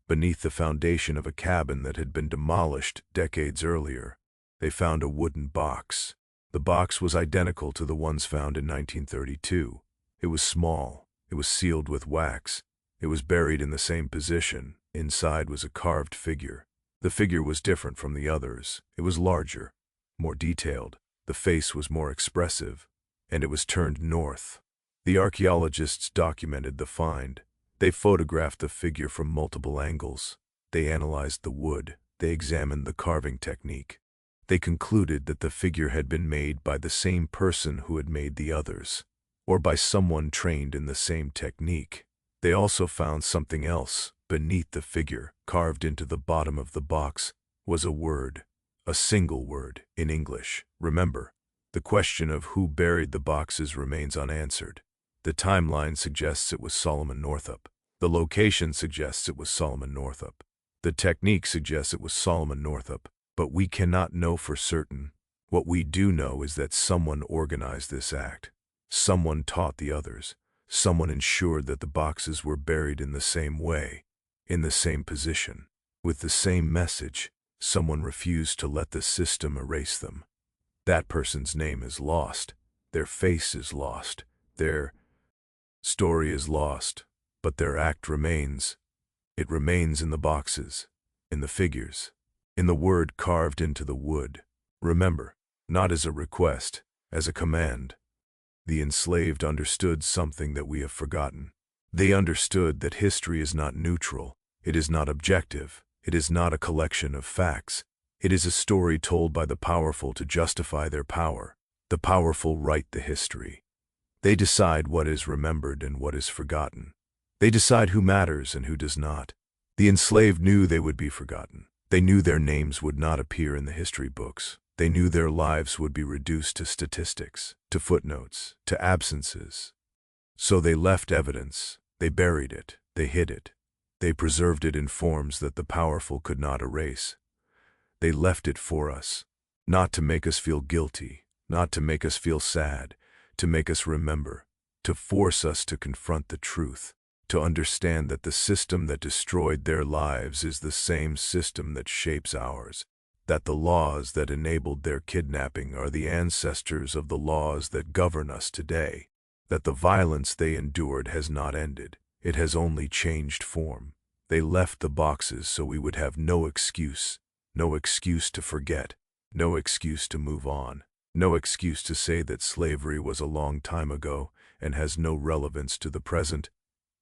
[SPEAKER 1] Beneath the foundation of a cabin that had been demolished decades earlier, they found a wooden box. The box was identical to the ones found in 1932. It was small. It was sealed with wax. It was buried in the same position. Inside was a carved figure. The figure was different from the others. It was larger, more detailed. The face was more expressive, and it was turned north. The archaeologists documented the find. They photographed the figure from multiple angles. They analyzed the wood. They examined the carving technique. They concluded that the figure had been made by the same person who had made the others, or by someone trained in the same technique. They also found something else. Beneath the figure, carved into the bottom of the box, was a word, a single word in English. Remember, the question of who buried the boxes remains unanswered. The timeline suggests it was Solomon Northup. The location suggests it was Solomon Northup. The technique suggests it was Solomon Northup, but we cannot know for certain. What we do know is that someone organized this act. Someone taught the others. Someone ensured that the boxes were buried in the same way, in the same position, with the same message. Someone refused to let the system erase them. That person's name is lost. Their face is lost. Their story is lost, but their act remains. It remains in the boxes, in the figures, in the word carved into the wood. Remember, not as a request, as a command. The enslaved understood something that we have forgotten. They understood that history is not neutral. It is not objective. It is not a collection of facts. It is a story told by the powerful to justify their power. The powerful write the history. They decide what is remembered and what is forgotten. They decide who matters and who does not. The enslaved knew they would be forgotten. They knew their names would not appear in the history books. They knew their lives would be reduced to statistics, to footnotes, to absences. So they left evidence. They buried it. They hid it. They preserved it in forms that the powerful could not erase. They left it for us, not to make us feel guilty, not to make us feel sad, to make us remember, to force us to confront the truth, to understand that the system that destroyed their lives is the same system that shapes ours, that the laws that enabled their kidnapping are the ancestors of the laws that govern us today, that the violence they endured has not ended. It has only changed form. They left the boxes so we would have no excuse to forget, no excuse to move on, no excuse to say that slavery was a long time ago and has no relevance to the present.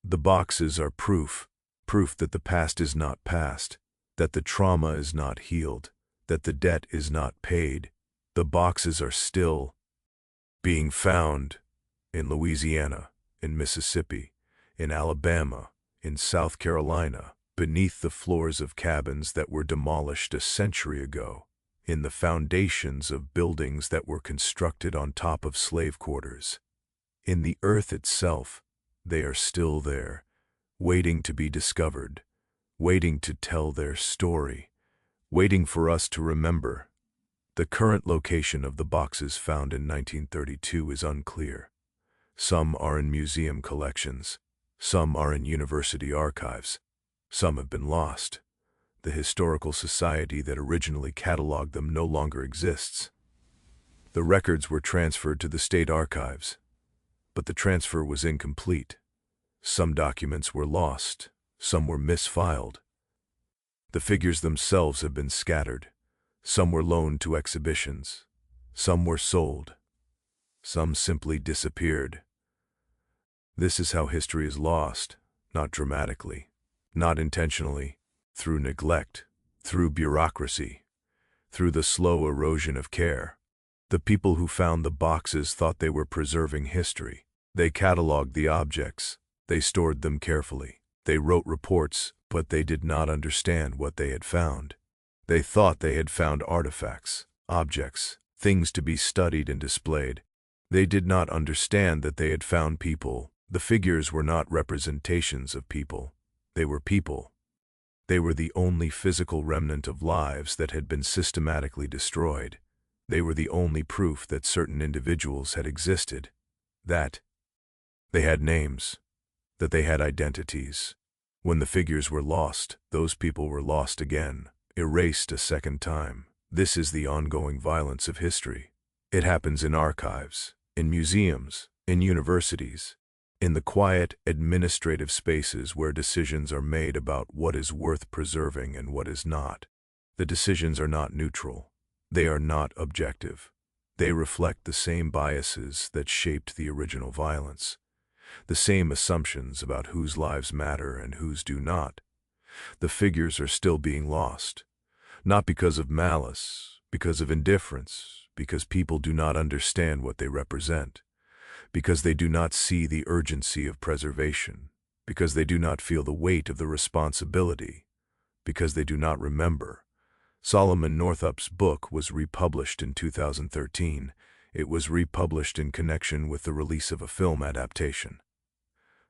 [SPEAKER 1] The boxes are proof that the past is not past, that the trauma is not healed, that the debt is not paid. The boxes are still being found in Louisiana, in Mississippi, in Alabama, in South Carolina, beneath the floors of cabins that were demolished a century ago, in the foundations of buildings that were constructed on top of slave quarters. In the earth itself, they are still there, waiting to be discovered, waiting to tell their story, waiting for us to remember. The current location of the boxes found in 1932 is unclear. Some are in museum collections. Some are in university archives. Some have been lost. The historical society that originally cataloged them no longer exists. The records were transferred to the state archives, but the transfer was incomplete. Some documents were lost. Some were misfiled. The figures themselves have been scattered. Some were loaned to exhibitions. Some were sold. Some simply disappeared. This is how history is lost, not dramatically, not intentionally, through neglect, through bureaucracy, through the slow erosion of care. The people who found the boxes thought they were preserving history. They cataloged the objects. They stored them carefully. They wrote reports, but they did not understand what they had found. They thought they had found artifacts, objects, things to be studied and displayed. They did not understand that they had found people. The figures were not representations of people. They were people. They were the only physical remnant of lives that had been systematically destroyed. They were the only proof that certain individuals had existed, that they had names, that they had identities. When the figures were lost, those people were lost again, erased a second time. This is the ongoing violence of history. It happens in archives, in museums, in universities, in the quiet, administrative spaces where decisions are made about what is worth preserving and what is not. The decisions are not neutral. They are not objective. They reflect the same biases that shaped the original violence, the same assumptions about whose lives matter and whose do not. The figures are still being lost, not because of malice, because of indifference, because people do not understand what they represent, because they do not see the urgency of preservation, because they do not feel the weight of the responsibility, because they do not remember. Solomon Northup's book was republished in 2013. It was republished in connection with the release of a film adaptation.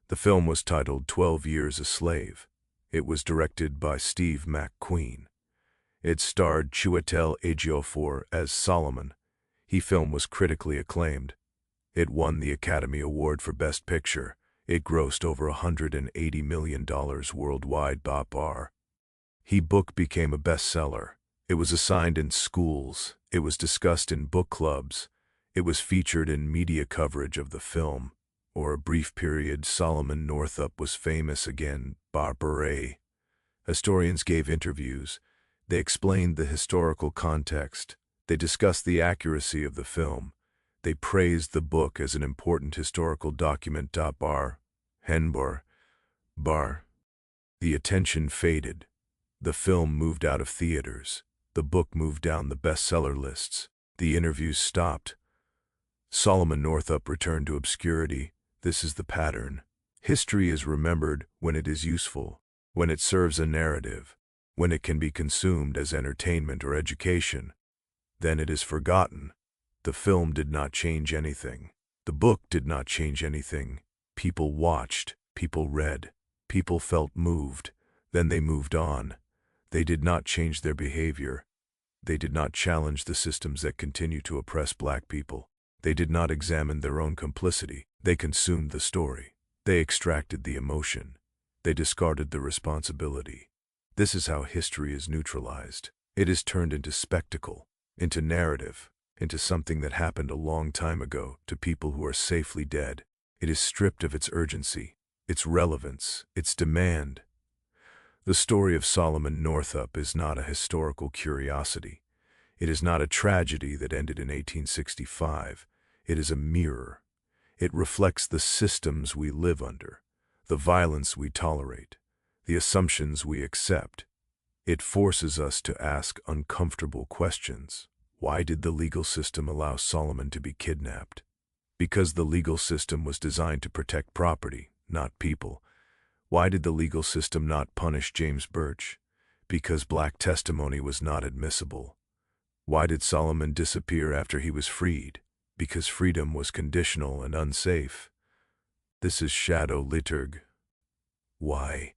[SPEAKER 1] The film was titled 12 Years a Slave. It was directed by Steve McQueen. It starred Chiwetel Ejiofor as Solomon. The film was critically acclaimed. It won the Academy Award for Best Picture. It grossed over $180 million worldwide. The book became a bestseller. It was assigned in schools. It was discussed in book clubs. It was featured in media coverage of the film. For a brief period, Solomon Northup was famous again. Historians gave interviews. They explained the historical context. They discussed the accuracy of the film. They praised the book as an important historical document. The attention faded. The film moved out of theaters. The book moved down the bestseller lists. The interviews stopped. Solomon Northup returned to obscurity. This is the pattern. History is remembered when it is useful, when it serves a narrative, when it can be consumed as entertainment or education. Then it is forgotten. The film did not change anything. The book did not change anything. People watched, people read, people felt moved. Then they moved on. They did not change their behavior. They did not challenge the systems that continue to oppress black people. They did not examine their own complicity. They consumed the story. They extracted the emotion. They discarded the responsibility. This is how history is neutralized. It is turned into spectacle, into narrative, into something that happened a long time ago to people who are safely dead. It is stripped of its urgency, its relevance, its demand. The story of Solomon Northup is not a historical curiosity. It is not a tragedy that ended in 1865. It is a mirror. It reflects the systems we live under, the violence we tolerate, the assumptions we accept. It forces us to ask uncomfortable questions. Why did the legal system allow Solomon to be kidnapped? Because the legal system was designed to protect property, not people. Why did the legal system not punish James Birch? Because black testimony was not admissible. Why did Solomon disappear after he was freed? Because freedom was conditional and unsafe. This is shadow liturg. Why?